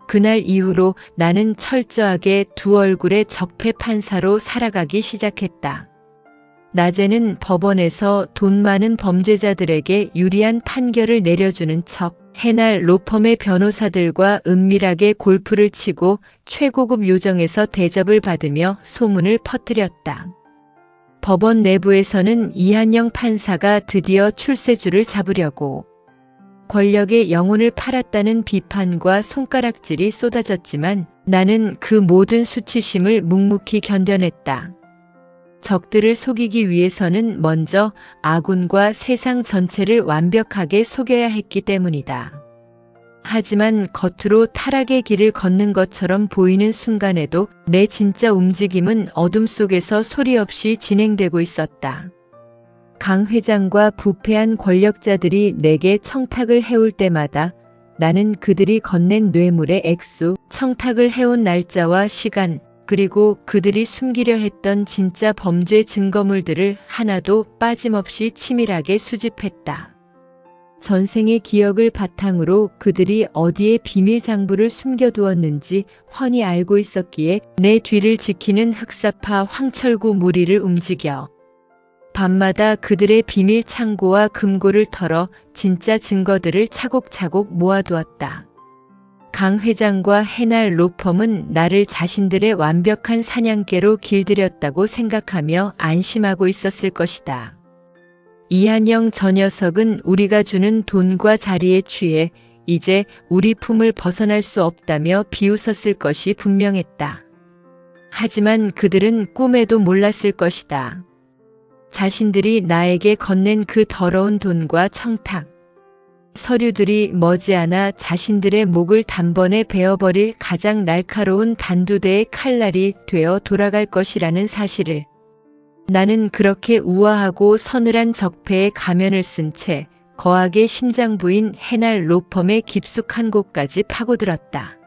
그날 이후로 나는 철저하게 두 얼굴의 적폐 판사로 살아가기 시작했다. 낮에는 법원에서 돈 많은 범죄자들에게 유리한 판결을 내려주는 척 해날 로펌의 변호사들과 은밀하게 골프를 치고 최고급 요정에서 대접을 받으며 소문을 퍼뜨렸다. 법원 내부에서는 이한영 판사가 드디어 출세주를 잡으려고 권력의 영혼을 팔았다는 비판과 손가락질이 쏟아졌지만 나는 그 모든 수치심을 묵묵히 견뎌냈다. 적들을 속이기 위해서는 먼저 아군과 세상 전체를 완벽하게 속여야 했기 때문이다. 하지만 겉으로 타락의 길을 걷는 것처럼 보이는 순간에도 내 진짜 움직임은 어둠 속에서 소리 없이 진행되고 있었다. 강 회장과 부패한 권력자들이 내게 청탁을 해올 때마다 나는 그들이 건넨 뇌물의 액수, 청탁을 해온 날짜와 시간, 그리고 그들이 숨기려 했던 진짜 범죄 증거물들을 하나도 빠짐없이 치밀하게 수집했다. 전생의 기억을 바탕으로 그들이 어디에 비밀 장부를 숨겨두었는지 훤히 알고 있었기에 내 뒤를 지키는 흑사파 황철구 무리를 움직여 밤마다 그들의 비밀 창고와 금고를 털어 진짜 증거들을 차곡차곡 모아두었다. 강 회장과 해날 로펌은 나를 자신들의 완벽한 사냥개로 길들였다고 생각하며 안심하고 있었을 것이다. 이한영 저 녀석은 우리가 주는 돈과 자리에 취해 이제 우리 품을 벗어날 수 없다며 비웃었을 것이 분명했다. 하지만 그들은 꿈에도 몰랐을 것이다. 자신들이 나에게 건넨 그 더러운 돈과 청탁, 서류들이 머지않아 자신들의 목을 단번에 베어버릴 가장 날카로운 단두대의 칼날이 되어 돌아갈 것이라는 사실을. 나는 그렇게 우아하고 서늘한 적폐의 가면을 쓴 채 거하게 심장부인 해날 로펌의 깊숙한 곳까지 파고들었다.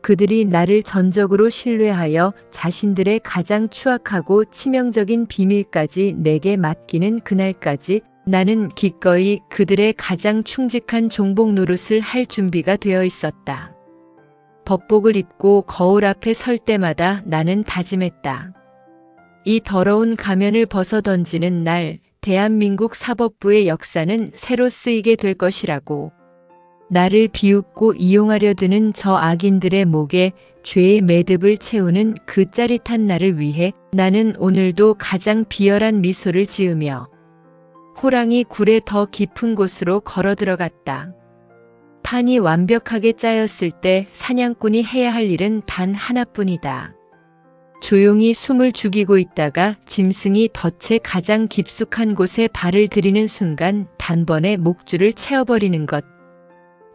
그들이 나를 전적으로 신뢰하여 자신들의 가장 추악하고 치명적인 비밀까지 내게 맡기는 그날까지 나는 기꺼이 그들의 가장 충직한 종복 노릇을 할 준비가 되어 있었다. 법복을 입고 거울 앞에 설 때마다 나는 다짐했다. 이 더러운 가면을 벗어던지는 날 대한민국 사법부의 역사는 새로 쓰이게 될 것이라고. 나를 비웃고 이용하려 드는 저 악인들의 목에 죄의 매듭을 채우는 그 짜릿한 날을 위해 나는 오늘도 가장 비열한 미소를 지으며 호랑이 굴의 더 깊은 곳으로 걸어 들어갔다. 판이 완벽하게 짜였을 때 사냥꾼이 해야 할 일은 단 하나뿐이다. 조용히 숨을 죽이고 있다가 짐승이 덫의 가장 깊숙한 곳에 발을 들이는 순간 단번에 목줄을 채워버리는 것.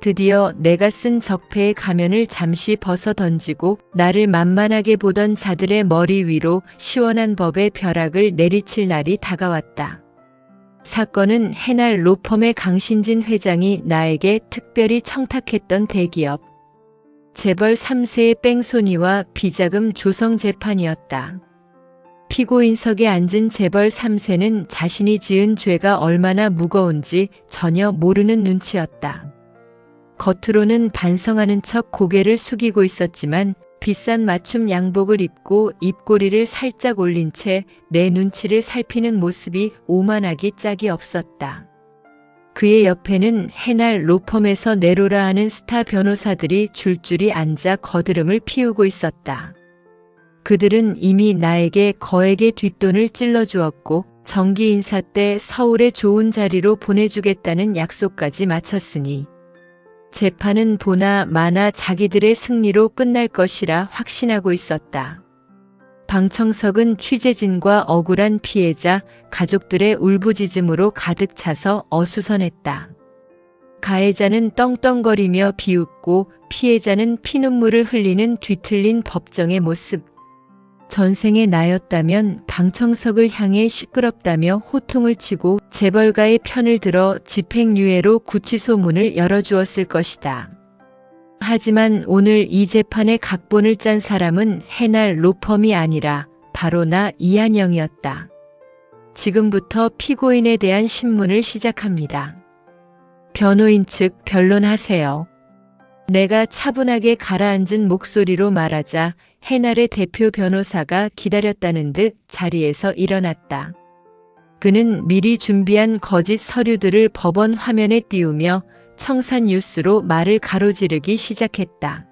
드디어 내가 쓴 적폐의 가면을 잠시 벗어 던지고 나를 만만하게 보던 자들의 머리 위로 시원한 법의 벼락을 내리칠 날이 다가왔다. 사건은 해날 로펌의 강신진 회장이 나에게 특별히 청탁했던 대기업 재벌 3세의 뺑소니와 비자금 조성 재판이었다. 피고인석에 앉은 재벌 3세는 자신이 지은 죄가 얼마나 무거운지 전혀 모르는 눈치였다. 겉으로는 반성하는 척 고개를 숙이고 있었지만 비싼 맞춤 양복을 입고 입꼬리를 살짝 올린 채 내 눈치를 살피는 모습이 오만하기 짝이 없었다. 그의 옆에는 해날 로펌에서 내로라 하는 스타 변호사들이 줄줄이 앉아 거드름을 피우고 있었다. 그들은 이미 나에게 거액의 뒷돈을 찔러주었고 정기 인사 때 서울의 좋은 자리로 보내주겠다는 약속까지 마쳤으니 재판은 보나 마나 자기들의 승리로 끝날 것이라 확신하고 있었다. 방청석은 취재진과 억울한 피해자, 가족들의 울부짖음으로 가득 차서 어수선했다. 가해자는 떵떵거리며 비웃고 피해자는 피눈물을 흘리는 뒤틀린 법정의 모습. 전생의 나였다면 방청석을 향해 시끄럽다며 호통을 치고 재벌가의 편을 들어 집행유예로 구치소 문을 열어주었을 것이다. 하지만 오늘 이 재판의 각본을 짠 사람은 해날 로펌이 아니라 바로 나 이한영이었다. 지금부터 피고인에 대한 신문을 시작합니다. 변호인 측 변론하세요. 내가 차분하게 가라앉은 목소리로 말하자 해날의 대표 변호사가 기다렸다는 듯 자리에서 일어났다. 그는 미리 준비한 거짓 서류들을 법원 화면에 띄우며 청산 뉴스로 말을 가로지르기 시작했다.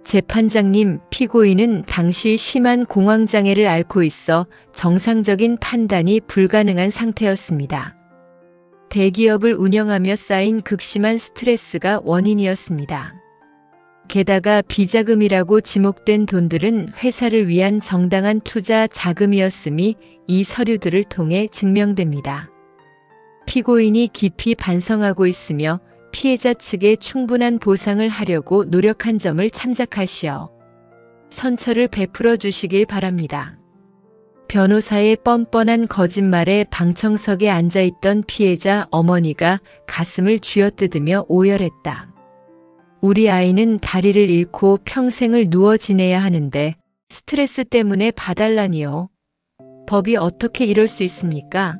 재판장님, 피고인은 당시 심한 공황장애를 앓고 있어 정상적인 판단이 불가능한 상태였습니다. 대기업을 운영하며 쌓인 극심한 스트레스가 원인이었습니다. 게다가 비자금이라고 지목된 돈들은 회사를 위한 정당한 투자 자금이었음이 이 서류들을 통해 증명됩니다. 피고인이 깊이 반성하고 있으며 피해자 측에 충분한 보상을 하려고 노력한 점을 참작하시어 선처를 베풀어 주시길 바랍니다. 변호사의 뻔뻔한 거짓말에 방청석에 앉아있던 피해자 어머니가 가슴을 쥐어뜯으며 오열했다. 우리 아이는 다리를 잃고 평생을 누워 지내야 하는데 스트레스 때문에 봐달라니요. 법이 어떻게 이럴 수 있습니까?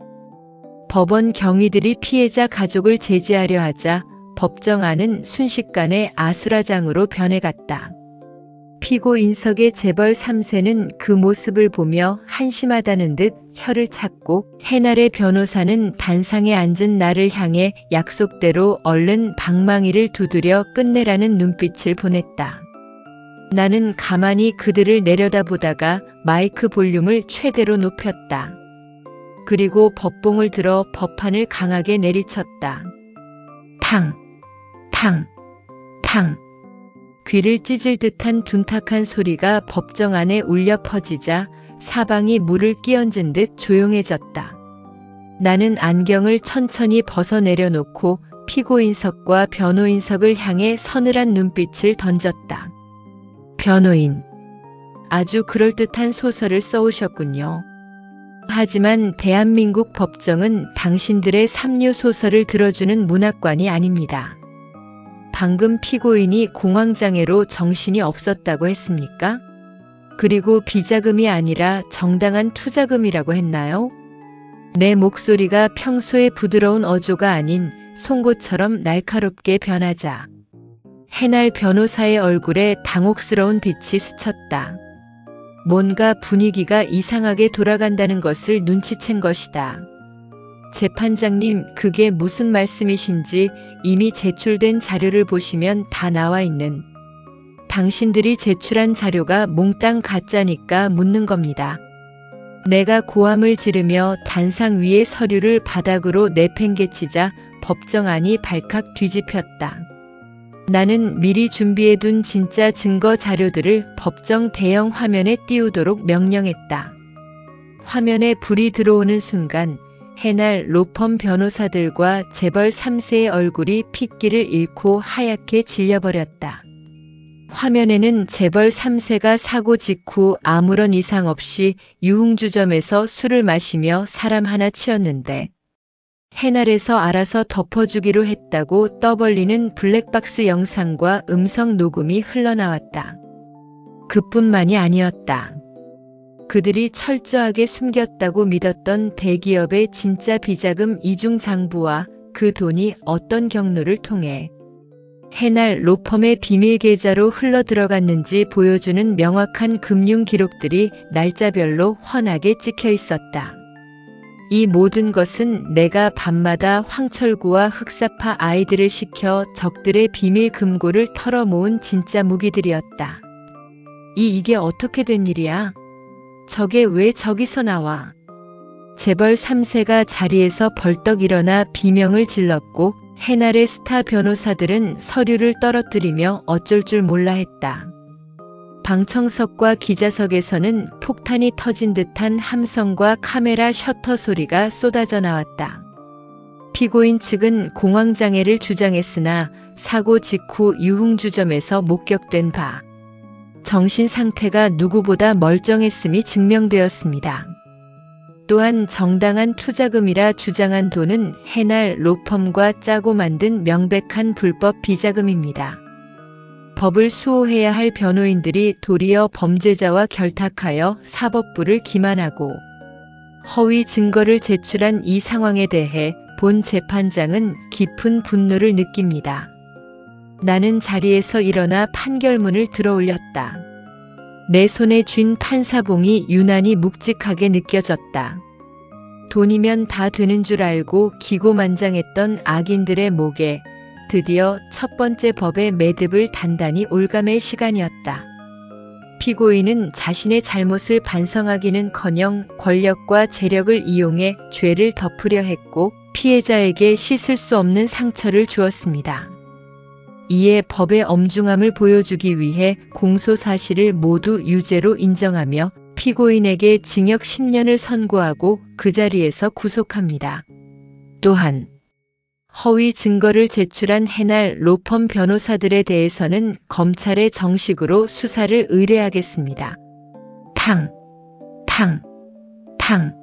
법원 경위들이 피해자 가족을 제지하려 하자 법정안은 순식간에 아수라장으로 변해갔다. 피고인석의 재벌 3세는 그 모습을 보며 한심하다는 듯 혀를 찾고 해날의 변호사는 단상에 앉은 나를 향해 약속대로 얼른 방망이를 두드려 끝내라는 눈빛을 보냈다. 나는 가만히 그들을 내려다보다가 마이크 볼륨을 최대로 높였다. 그리고 법봉을 들어 법판을 강하게 내리쳤다. 탕! 탕! 탕! 귀를 찢을 듯한 둔탁한 소리가 법정 안에 울려 퍼지자 사방이 물을 끼얹은 듯 조용해졌다. 나는 안경을 천천히 벗어 내려놓고 피고인석과 변호인석을 향해 서늘한 눈빛을 던졌다. 변호인. 아주 그럴듯한 소설을 써오셨군요. 하지만 대한민국 법정은 당신들의 삼류 소설을 들어주는 문학관이 아닙니다. 방금 피고인이 공황장애로 정신이 없었다고 했습니까? 그리고 비자금이 아니라 정당한 투자금이라고 했나요? 내 목소리가 평소의 부드러운 어조가 아닌 송곳처럼 날카롭게 변하자 해날 변호사의 얼굴에 당혹스러운 빛이 스쳤다. 뭔가 분위기가 이상하게 돌아간다는 것을 눈치챈 것이다. 재판장님, 그게 무슨 말씀이신지 이미 제출된 자료를 보시면 다 나와 있는. 당신들이 제출한 자료가 몽땅 가짜니까 묻는 겁니다. 내가 고함을 지르며 단상 위의 서류를 바닥으로 내팽개치자 법정안이 발칵 뒤집혔다. 나는 미리 준비해둔 진짜 증거 자료들을 법정 대형 화면에 띄우도록 명령했다. 화면에 불이 들어오는 순간 해날 로펌 변호사들과 재벌 3세의 얼굴이 핏기를 잃고 하얗게 질려버렸다. 화면에는 재벌 3세가 사고 직후 아무런 이상 없이 유흥주점에서 술을 마시며 사람 하나 치었는데 해날에서 알아서 덮어주기로 했다고 떠벌리는 블랙박스 영상과 음성 녹음이 흘러나왔다. 그뿐만이 아니었다. 그들이 철저하게 숨겼다고 믿었던 대기업의 진짜 비자금 이중 장부와 그 돈이 어떤 경로를 통해 해날 로펌의 비밀 계좌로 흘러 들어갔는지 보여주는 명확한 금융 기록들이 날짜별로 훤하게 찍혀 있었다. 이 모든 것은 내가 밤마다 황철구와 흑사파 아이들을 시켜 적들의 비밀 금고를 털어모은 진짜 무기들이었다. 이게 어떻게 된 일이야? 저게 왜 저기서 나와? 재벌 3세가 자리에서 벌떡 일어나 비명을 질렀고 해날의 스타 변호사들은 서류를 떨어뜨리며 어쩔 줄 몰라 했다. 방청석과 기자석에서는 폭탄이 터진 듯한 함성과 카메라 셔터 소리가 쏟아져 나왔다. 피고인 측은 공황장애를 주장했으나 사고 직후 유흥주점에서 목격된 바 정신 상태가 누구보다 멀쩡했음이 증명되었습니다. 또한 정당한 투자금이라 주장한 돈은 해날 로펌과 짜고 만든 명백한 불법 비자금입니다. 법을 수호해야 할 변호인들이 도리어 범죄자와 결탁하여 사법부를 기만하고 허위 증거를 제출한 이 상황에 대해 본 재판장은 깊은 분노를 느낍니다. 나는 자리에서 일어나 판결문을 들어올렸다. 내 손에 쥔 판사봉이 유난히 묵직하게 느껴졌다. 돈이면 다 되는 줄 알고 기고만장했던 악인들의 목에 드디어 첫 번째 법의 매듭을 단단히 올가맬 시간이었다. 피고인은 자신의 잘못을 반성하기는커녕 권력과 재력을 이용해 죄를 덮으려 했고 피해자에게 씻을 수 없는 상처를 주었습니다. 이에 법의 엄중함을 보여주기 위해 공소 사실을 모두 유죄로 인정하며 피고인에게 징역 10년을 선고하고 그 자리에서 구속합니다. 또한 허위 증거를 제출한 해날 로펌 변호사들에 대해서는 검찰에 정식으로 수사를 의뢰하겠습니다. 탕, 탕, 탕.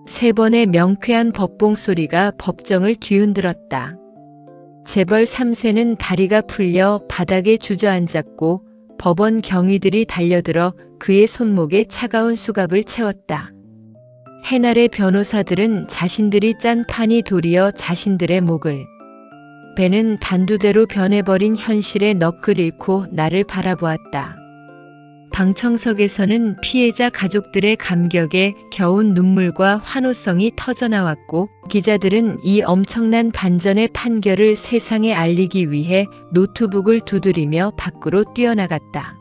3번의 명쾌한 법봉 소리가 법정을 뒤흔들었다. 재벌 3세는 다리가 풀려 바닥에 주저앉았고 법원 경위들이 달려들어 그의 손목에 차가운 수갑을 채웠다. 해날의 변호사들은 자신들이 짠 판이 도리어 자신들의 목을 베는 단두대로 변해버린 현실에 넋을 잃고 나를 바라보았다. 방청석에서는 피해자 가족들의 감격에 겨운 눈물과 환호성이 터져나왔고 기자들은 이 엄청난 반전의 판결을 세상에 알리기 위해 노트북을 두드리며 밖으로 뛰어나갔다.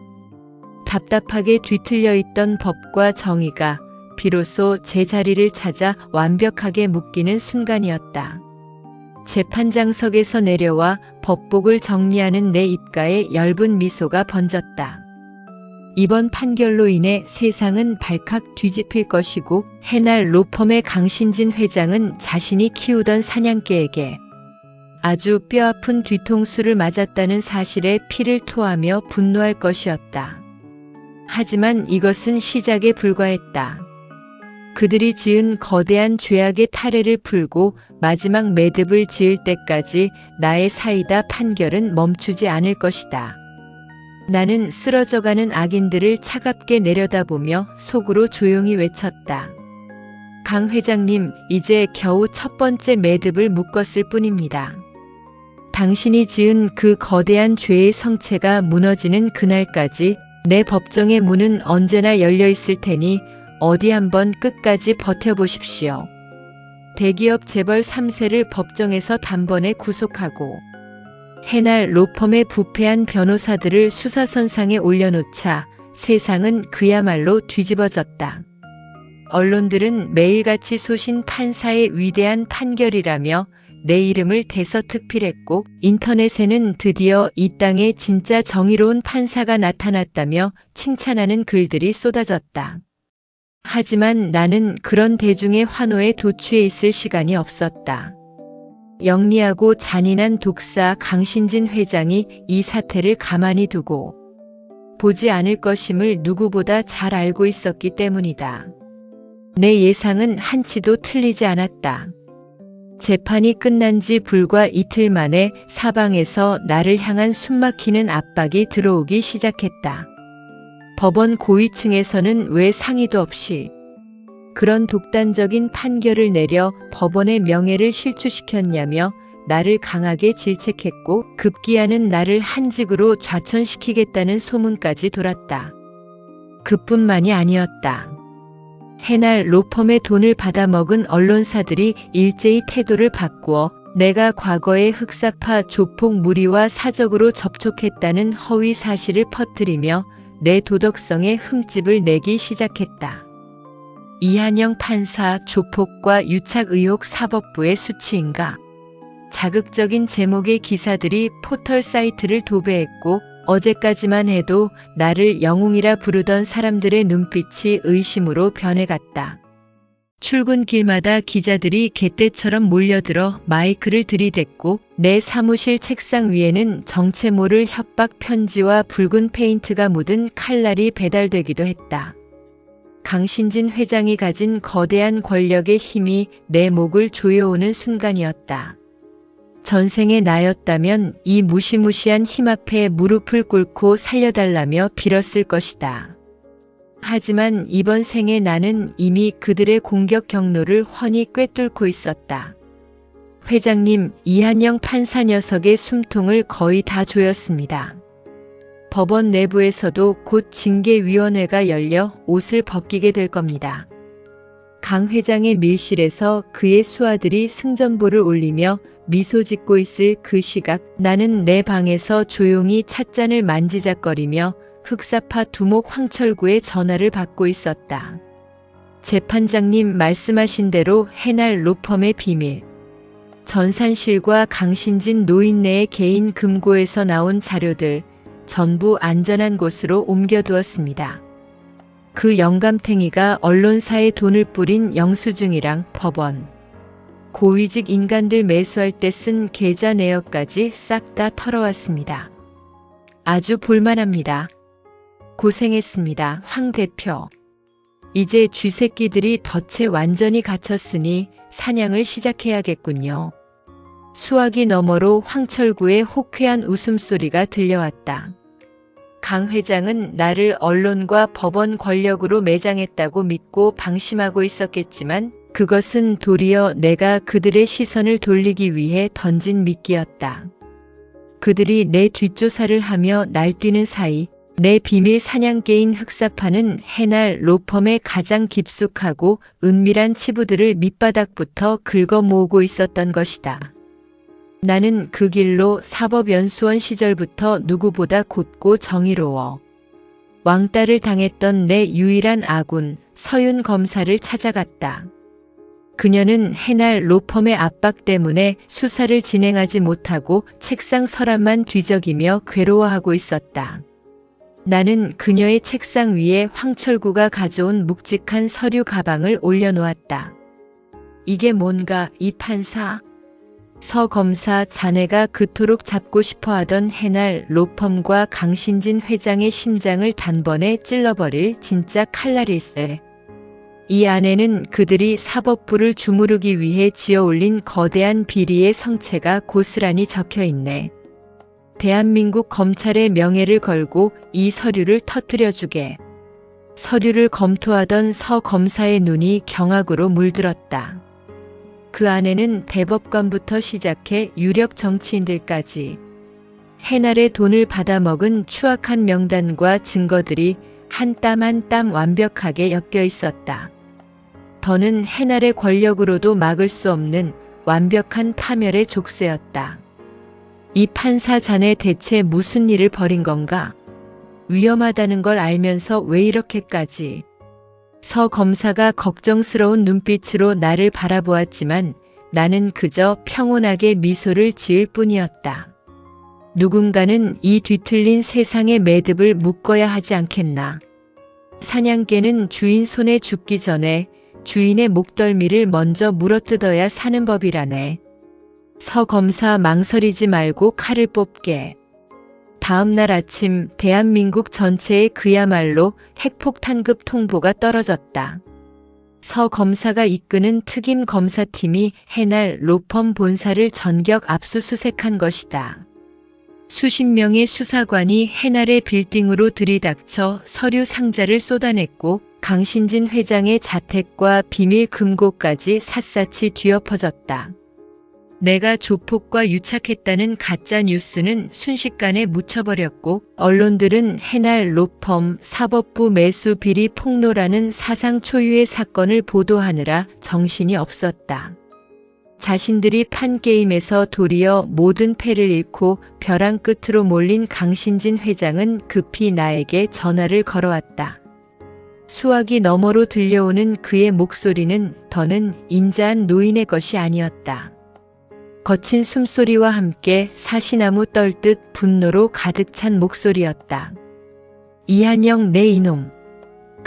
답답하게 뒤틀려 있던 법과 정의가 비로소 제자리를 찾아 완벽하게 묶이는 순간이었다. 재판장석에서 내려와 법복을 정리하는 내 입가에 엷은 미소가 번졌다. 이번 판결로 인해 세상은 발칵 뒤집힐 것이고 해날 로펌의 강신진 회장은 자신이 키우던 사냥개에게 아주 뼈아픈 뒤통수를 맞았다는 사실에 피를 토하며 분노할 것이었다. 하지만 이것은 시작에 불과했다. 그들이 지은 거대한 죄악의 타래를 풀고 마지막 매듭을 지을 때까지 나의 사이다 판결은 멈추지 않을 것이다. 나는 쓰러져가는 악인들을 차갑게 내려다보며 속으로 조용히 외쳤다. 강 회장님, 이제 겨우 첫 번째 매듭을 묶었을 뿐입니다. 당신이 지은 그 거대한 죄의 성체가 무너지는 그날까지 내 법정의 문은 언제나 열려 있을 테니 어디 한번 끝까지 버텨보십시오. 대기업 재벌 3세를 법정에서 단번에 구속하고 해날 로펌의 부패한 변호사들을 수사선상에 올려놓자 세상은 그야말로 뒤집어졌다. 언론들은 매일같이 쏘신 판사의 위대한 판결이라며 내 이름을 대서특필했고 인터넷에는 드디어 이 땅에 진짜 정의로운 판사가 나타났다며 칭찬하는 글들이 쏟아졌다. 하지만 나는 그런 대중의 환호에 도취해 있을 시간이 없었다. 영리하고 잔인한 독사 강신진 회장이 이 사태를 가만히 두고 보지 않을 것임을 누구보다 잘 알고 있었기 때문이다. 내 예상은 한치도 틀리지 않았다. 재판이 끝난 지 불과 이틀 만에 사방에서 나를 향한 숨막히는 압박이 들어오기 시작했다. 법원 고위층에서는 왜 상의도 없이 그런 독단적인 판결을 내려 법원의 명예를 실추시켰냐며 나를 강하게 질책했고 급기야는 나를 한직으로 좌천시키겠다는 소문까지 돌았다. 그뿐만이 아니었다. 해날 로펌의 돈을 받아먹은 언론사들이 일제히 태도를 바꾸어 내가 과거에 흑사파 조폭 무리와 사적으로 접촉했다는 허위 사실을 퍼뜨리며 내 도덕성에 흠집을 내기 시작했다. 이한영 판사 조폭과 유착 의혹 사법부의 수치인가? 자극적인 제목의 기사들이 포털 사이트를 도배했고 어제까지만 해도 나를 영웅이라 부르던 사람들의 눈빛이 의심으로 변해갔다. 출근길마다 기자들이 개떼처럼 몰려들어 마이크를 들이댔고 내 사무실 책상 위에는 정체 모를 협박 편지와 붉은 페인트가 묻은 칼날이 배달되기도 했다. 강신진 회장이 가진 거대한 권력의 힘이 내 목을 조여오는 순간이었다. 전생의 나였다면 이 무시무시한 힘 앞에 무릎을 꿇고 살려달라며 빌었을 것이다. 하지만 이번 생에 나는 이미 그들의 공격 경로를 훤히 꿰뚫고 있었다. 회장님, 이한영 판사 녀석의 숨통을 거의 다 조였습니다. 법원 내부에서도 곧 징계위원회가 열려 옷을 벗기게 될 겁니다. 강 회장의 밀실에서 그의 수하들이 승전보를 올리며 미소 짓고 있을 그 시각, 나는 내 방에서 조용히 찻잔을 만지작거리며 흑사파 두목 황철구의 전화를 받고 있었다. 재판장님 말씀하신 대로 해날 로펌의 비밀. 전산실과 강신진 노인네의 개인 금고에서 나온 자료들 전부 안전한 곳으로 옮겨두었습니다. 그 영감탱이가 언론사에 돈을 뿌린 영수증이랑 법원, 고위직 인간들 매수할 때 쓴 계좌 내역까지 싹 다 털어왔습니다. 아주 볼만합니다. 고생했습니다, 황 대표. 이제 쥐새끼들이 덫에 완전히 갇혔으니 사냥을 시작해야겠군요. 수화기 너머로 황철구의 호쾌한 웃음소리가 들려왔다. 강 회장은 나를 언론과 법원 권력으로 매장했다고 믿고 방심하고 있었겠지만 그것은 도리어 내가 그들의 시선을 돌리기 위해 던진 미끼였다. 그들이 내 뒷조사를 하며 날뛰는 사이 내 비밀 사냥개인 흑사파는 해날 로펌의 가장 깊숙하고 은밀한 치부들을 밑바닥부터 긁어 모으고 있었던 것이다. 나는 그 길로 사법연수원 시절부터 누구보다 곧고 정의로워 왕따를 당했던 내 유일한 아군 서윤 검사를 찾아갔다. 그녀는 해날 로펌의 압박 때문에 수사를 진행하지 못하고 책상 서랍만 뒤적이며 괴로워하고 있었다. 나는 그녀의 책상 위에 황철구가 가져온 묵직한 서류 가방을 올려놓았다. 이게 뭔가, 이 판사? 서 검사, 자네가 그토록 잡고 싶어하던 해날 로펌과 강신진 회장의 심장을 단번에 찔러버릴 진짜 칼날일세. 이 안에는 그들이 사법부를 주무르기 위해 지어올린 거대한 비리의 성체가 고스란히 적혀있네. 대한민국 검찰의 명예를 걸고 이 서류를 터뜨려주게. 서류를 검토하던 서 검사의 눈이 경악으로 물들었다. 그 안에는 대법관부터 시작해 유력 정치인들까지 해날의 돈을 받아먹은 추악한 명단과 증거들이 한 땀 한 땀 완벽하게 엮여 있었다. 더는 해날의 권력으로도 막을 수 없는 완벽한 파멸의 족쇄였다. 이 판사 자네 대체 무슨 일을 벌인 건가? 위험하다는 걸 알면서 왜 이렇게까지? 서 검사가 걱정스러운 눈빛으로 나를 바라보았지만 나는 그저 평온하게 미소를 지을 뿐이었다. 누군가는 이 뒤틀린 세상의 매듭을 묶어야 하지 않겠나. 사냥개는 주인 손에 죽기 전에 주인의 목덜미를 먼저 물어뜯어야 사는 법이라네. 서 검사 망설이지 말고 칼을 뽑게. 다음 날 아침 대한민국 전체에 그야말로 핵폭탄급 통보가 떨어졌다. 서 검사가 이끄는 특임 검사팀이 해날 로펌 본사를 전격 압수수색한 것이다. 수십 명의 수사관이 해날의 빌딩으로 들이닥쳐 서류 상자를 쏟아냈고 강신진 회장의 자택과 비밀 금고까지 샅샅이 뒤엎어졌다. 내가 조폭과 유착했다는 가짜 뉴스는 순식간에 묻혀버렸고 언론들은 해날 로펌 사법부 매수 비리 폭로라는 사상 초유의 사건을 보도하느라 정신이 없었다. 자신들이 판 게임에서 도리어 모든 패를 잃고 벼랑 끝으로 몰린 강신진 회장은 급히 나에게 전화를 걸어왔다. 수화기 너머로 들려오는 그의 목소리는 더는 인자한 노인의 것이 아니었다. 거친 숨소리와 함께 사시나무 떨듯 분노로 가득 찬 목소리였다. 이한영 내 이놈.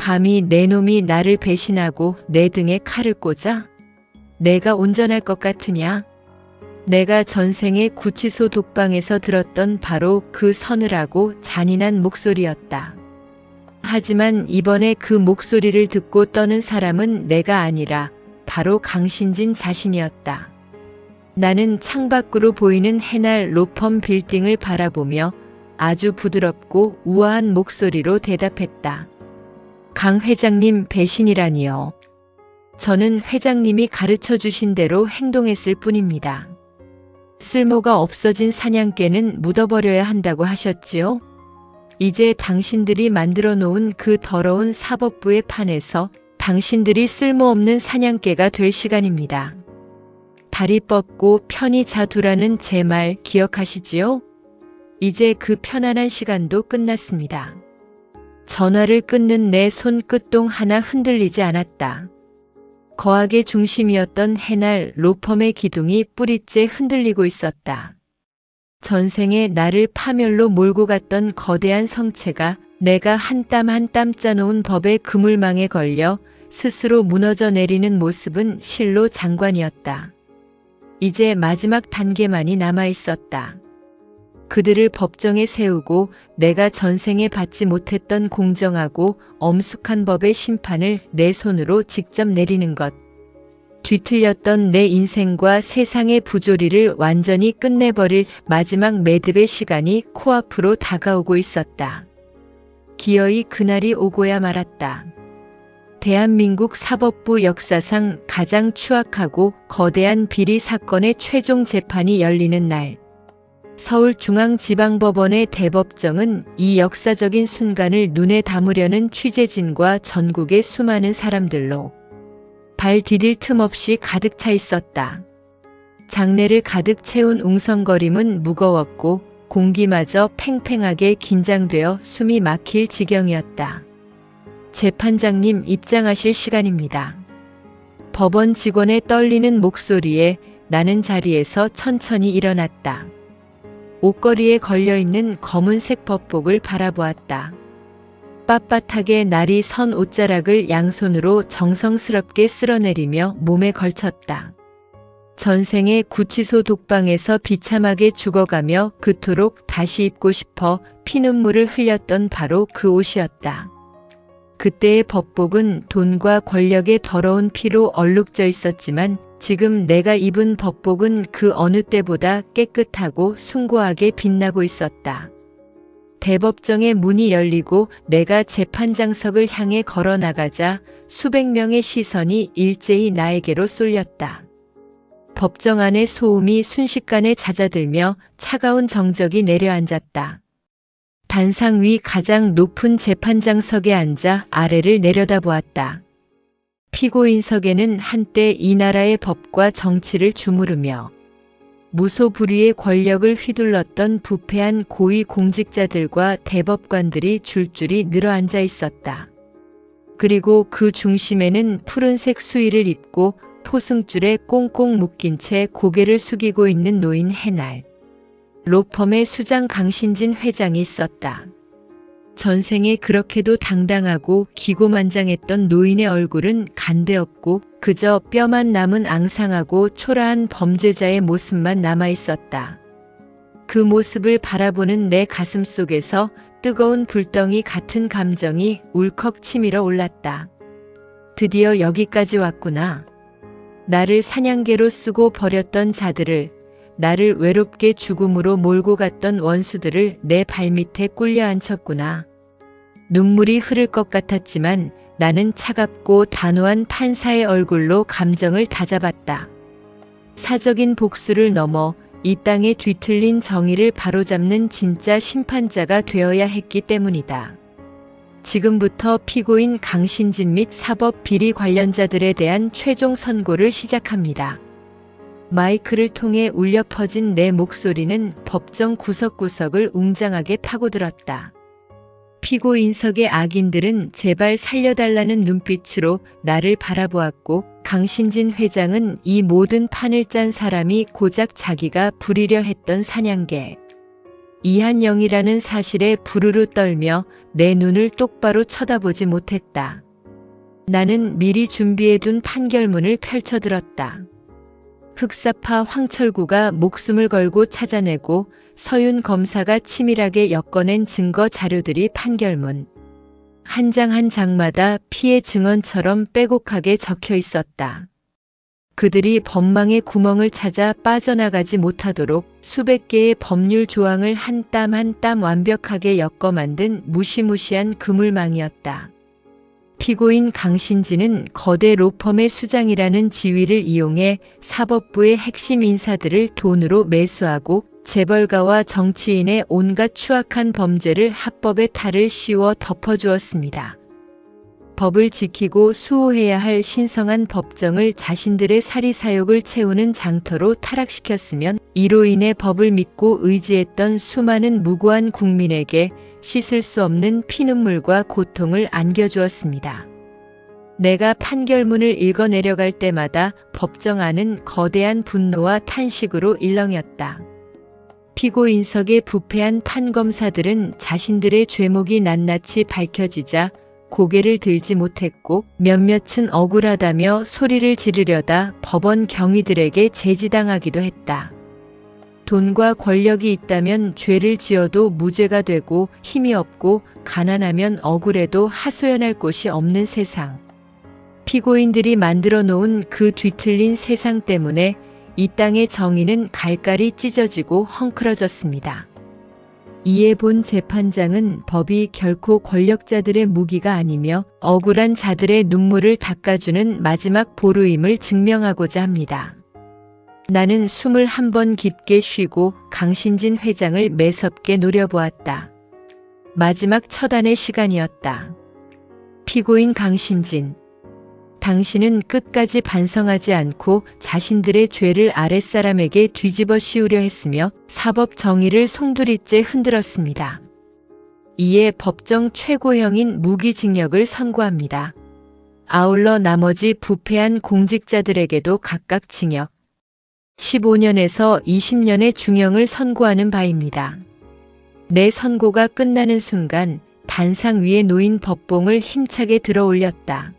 감히 내 놈이 나를 배신하고 내 등에 칼을 꽂아? 내가 온전할 것 같으냐? 내가 전생에 구치소 독방에서 들었던 바로 그 서늘하고 잔인한 목소리였다. 하지만 이번에 그 목소리를 듣고 떠는 사람은 내가 아니라 바로 강신진 자신이었다. 나는 창밖으로 보이는 해날 로펌 빌딩을 바라보며 아주 부드럽고 우아한 목소리로 대답했다. 강 회장님 배신이라니요. 저는 회장님이 가르쳐 주신 대로 행동했을 뿐입니다. 쓸모가 없어진 사냥개는 묻어버려야 한다고 하셨지요? 이제 당신들이 만들어 놓은 그 더러운 사법부의 판에서 당신들이 쓸모없는 사냥개가 될 시간입니다. 다리 뻗고 편히 자두라는 제 말 기억하시지요? 이제 그 편안한 시간도 끝났습니다. 전화를 끊는 내 손끝동 하나 흔들리지 않았다. 거악의 중심이었던 해날 로펌의 기둥이 뿌리째 흔들리고 있었다. 전생에 나를 파멸로 몰고 갔던 거대한 성체가 내가 한 땀 한 땀 짜놓은 법의 그물망에 걸려 스스로 무너져 내리는 모습은 실로 장관이었다. 이제 마지막 단계만이 남아 있었다. 그들을 법정에 세우고 내가 전생에 받지 못했던 공정하고 엄숙한 법의 심판을 내 손으로 직접 내리는 것. 뒤틀렸던 내 인생과 세상의 부조리를 완전히 끝내버릴 마지막 매듭의 시간이 코앞으로 다가오고 있었다. 기어이 그날이 오고야 말았다. 대한민국 사법부 역사상 가장 추악하고 거대한 비리 사건의 최종 재판이 열리는 날. 서울중앙지방법원의 대법정은 이 역사적인 순간을 눈에 담으려는 취재진과 전국의 수많은 사람들로 발 디딜 틈 없이 가득 차 있었다. 장내를 가득 채운 웅성거림은 무거웠고 공기마저 팽팽하게 긴장되어 숨이 막힐 지경이었다. 재판장님 입장하실 시간입니다. 법원 직원의 떨리는 목소리에 나는 자리에서 천천히 일어났다. 옷걸이에 걸려있는 검은색 법복을 바라보았다. 빳빳하게 날이 선 옷자락을 양손으로 정성스럽게 쓸어내리며 몸에 걸쳤다. 전생에 구치소 독방에서 비참하게 죽어가며 그토록 다시 입고 싶어 피눈물을 흘렸던 바로 그 옷이었다. 그때의 법복은 돈과 권력의 더러운 피로 얼룩져 있었지만 지금 내가 입은 법복은 그 어느 때보다 깨끗하고 숭고하게 빛나고 있었다. 대법정의 문이 열리고 내가 재판장석을 향해 걸어 나가자 수백 명의 시선이 일제히 나에게로 쏠렸다. 법정 안의 소음이 순식간에 잦아들며 차가운 정적이 내려앉았다. 단상 위 가장 높은 재판장석에 앉아 아래를 내려다보았다. 피고인석에는 한때 이 나라의 법과 정치를 주무르며 무소불위의 권력을 휘둘렀던 부패한 고위 공직자들과 대법관들이 줄줄이 늘어앉아 있었다. 그리고 그 중심에는 푸른색 수의를 입고 포승줄에 꽁꽁 묶인 채 고개를 숙이고 있는 노인 해날. 로펌의 수장 강신진 회장이 있었다. 전생에 그렇게도 당당하고 기고만장했던 노인의 얼굴은 간데없고 그저 뼈만 남은 앙상하고 초라한 범죄자의 모습만 남아 있었다. 그 모습을 바라보는 내 가슴 속에서 뜨거운 불덩이 같은 감정이 울컥 치밀어 올랐다. 드디어 여기까지 왔구나. 나를 사냥개로 쓰고 버렸던 자들을, 나를 외롭게 죽음으로 몰고 갔던 원수들을 내 발밑에 꿀려 앉혔구나. 눈물이 흐를 것 같았지만 나는 차갑고 단호한 판사의 얼굴로 감정을 다잡았다. 사적인 복수를 넘어 이 땅에 뒤틀린 정의를 바로잡는 진짜 심판자가 되어야 했기 때문이다. 지금부터 피고인 강신진 및 사법 비리 관련자들에 대한 최종 선고를 시작합니다. 마이크를 통해 울려 퍼진 내 목소리는 법정 구석구석을 웅장하게 파고들었다. 피고인석의 악인들은 제발 살려달라는 눈빛으로 나를 바라보았고 강신진 회장은 이 모든 판을 짠 사람이 고작 자기가 부리려 했던 사냥개. 이한영이라는 사실에 부르르 떨며 내 눈을 똑바로 쳐다보지 못했다. 나는 미리 준비해둔 판결문을 펼쳐들었다. 흑사파 황철구가 목숨을 걸고 찾아내고 서윤 검사가 치밀하게 엮어낸 증거 자료들이 판결문. 한 장 한 장마다 피해 증언처럼 빼곡하게 적혀 있었다. 그들이 법망의 구멍을 찾아 빠져나가지 못하도록 수백 개의 법률 조항을 한 땀 한 땀 완벽하게 엮어 만든 무시무시한 그물망이었다. 피고인 강신진은 거대 로펌의 수장이라는 지위를 이용해 사법부의 핵심 인사들을 돈으로 매수하고 재벌가와 정치인의 온갖 추악한 범죄를 합법의 탈을 씌워 덮어주었습니다. 법을 지키고 수호해야 할 신성한 법정을 자신들의 사리사욕을 채우는 장터로 타락시켰으면 이로 인해 법을 믿고 의지했던 수많은 무고한 국민에게 씻을 수 없는 피눈물과 고통을 안겨주었습니다. 내가 판결문을 읽어 내려갈 때마다 법정 안은 거대한 분노와 탄식으로 일렁였다. 피고인석에 부패한 판검사들은 자신들의 죄목이 낱낱이 밝혀지자 고개를 들지 못했고 몇몇은 억울하다며 소리를 지르려다 법원 경위들에게 제지당하기도 했다. 돈과 권력이 있다면 죄를 지어도 무죄가 되고 힘이 없고 가난하면 억울해도 하소연할 곳이 없는 세상. 피고인들이 만들어 놓은 그 뒤틀린 세상 때문에 이 땅의 정의는 갈갈이 찢어지고 헝클어졌습니다. 이에 본 재판장은 법이 결코 권력자들의 무기가 아니며 억울한 자들의 눈물을 닦아주는 마지막 보루임을 증명하고자 합니다. 나는 숨을 한 번 깊게 쉬고 강신진 회장을 매섭게 노려보았다. 마지막 처단의 시간이었다. 피고인 강신진. 당신은 끝까지 반성하지 않고 자신들의 죄를 아랫사람에게 뒤집어 씌우려 했으며 사법 정의를 송두리째 흔들었습니다. 이에 법정 최고형인 무기징역을 선고합니다. 아울러 나머지 부패한 공직자들에게도 각각 징역 15년에서 20년의 중형을 선고하는 바입니다. 내 선고가 끝나는 순간 단상 위에 놓인 법봉을 힘차게 들어 올렸다.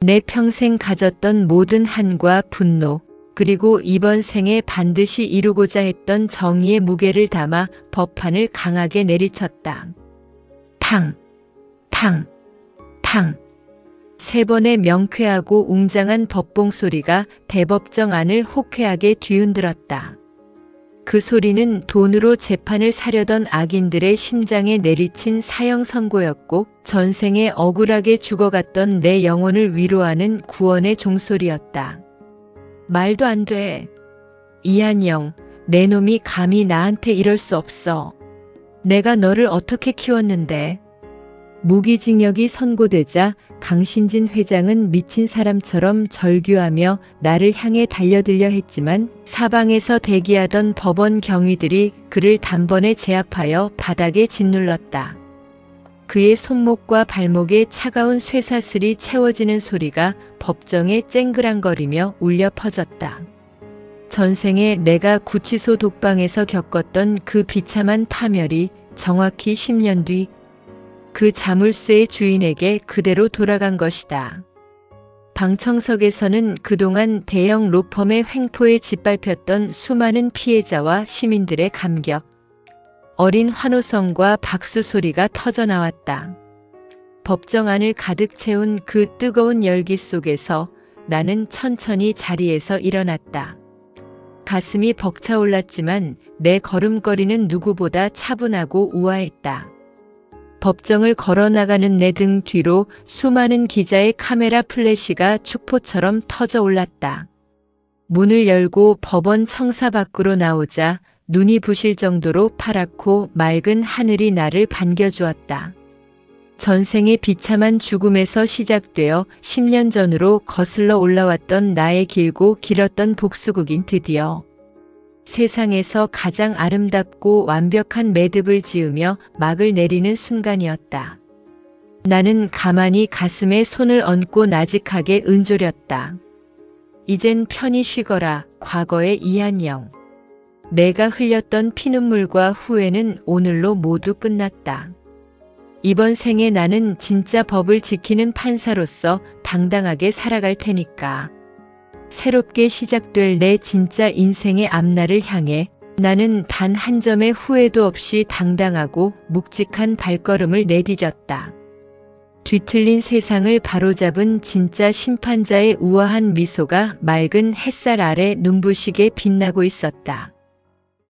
내 평생 가졌던 모든 한과 분노, 그리고 이번 생에 반드시 이루고자 했던 정의의 무게를 담아 법판을 강하게 내리쳤다. 탕, 탕, 탕. 세 번의 명쾌하고 웅장한 법봉 소리가 대법정 안을 호쾌하게 뒤흔들었다. 그 소리는 돈으로 재판을 사려던 악인들의 심장에 내리친 사형 선고였고 전생에 억울하게 죽어갔던 내 영혼을 위로하는 구원의 종소리였다. 말도 안 돼. 이한영, 내 놈이 감히 나한테 이럴 수 없어. 내가 너를 어떻게 키웠는데. 무기징역이 선고되자 강신진 회장은 미친 사람처럼 절규하며 나를 향해 달려들려 했지만 사방에서 대기하던 법원 경위들이 그를 단번에 제압하여 바닥에 짓눌렀다. 그의 손목과 발목에 차가운 쇠사슬이 채워지는 소리가 법정에 쨍그랑거리며 울려 퍼졌다. 전생에 내가 구치소 독방에서 겪었던 그 비참한 파멸이 정확히 10년 뒤 그 자물쇠의 주인에게 그대로 돌아간 것이다. 방청석에서는 그동안 대형 로펌의 횡포에 짓밟혔던 수많은 피해자와 시민들의 감격, 어린 환호성과 박수 소리가 터져나왔다. 법정 안을 가득 채운 그 뜨거운 열기 속에서 나는 천천히 자리에서 일어났다. 가슴이 벅차올랐지만 내 걸음걸이는 누구보다 차분하고 우아했다. 법정을 걸어나가는 내 등 뒤로 수많은 기자의 카메라 플래시가 축포처럼 터져 올랐다. 문을 열고 법원 청사 밖으로 나오자 눈이 부실 정도로 파랗고 맑은 하늘이 나를 반겨주었다. 전생의 비참한 죽음에서 시작되어 10년 전으로 거슬러 올라왔던 나의 길고 길었던 복수극인 드디어 세상에서 가장 아름답고 완벽한 매듭을 지으며 막을 내리는 순간이었다. 나는 가만히 가슴에 손을 얹고 나직하게 은조렸다. 이젠 편히 쉬거라, 과거의 이한영. 내가 흘렸던 피눈물과 후회는 오늘로 모두 끝났다. 이번 생에 나는 진짜 법을 지키는 판사로서 당당하게 살아갈 테니까. 새롭게 시작될 내 진짜 인생의 앞날을 향해 나는 단 한 점의 후회도 없이 당당하고 묵직한 발걸음을 내디뎠다. 뒤틀린 세상을 바로잡은 진짜 심판자의 우아한 미소가 맑은 햇살 아래 눈부시게 빛나고 있었다.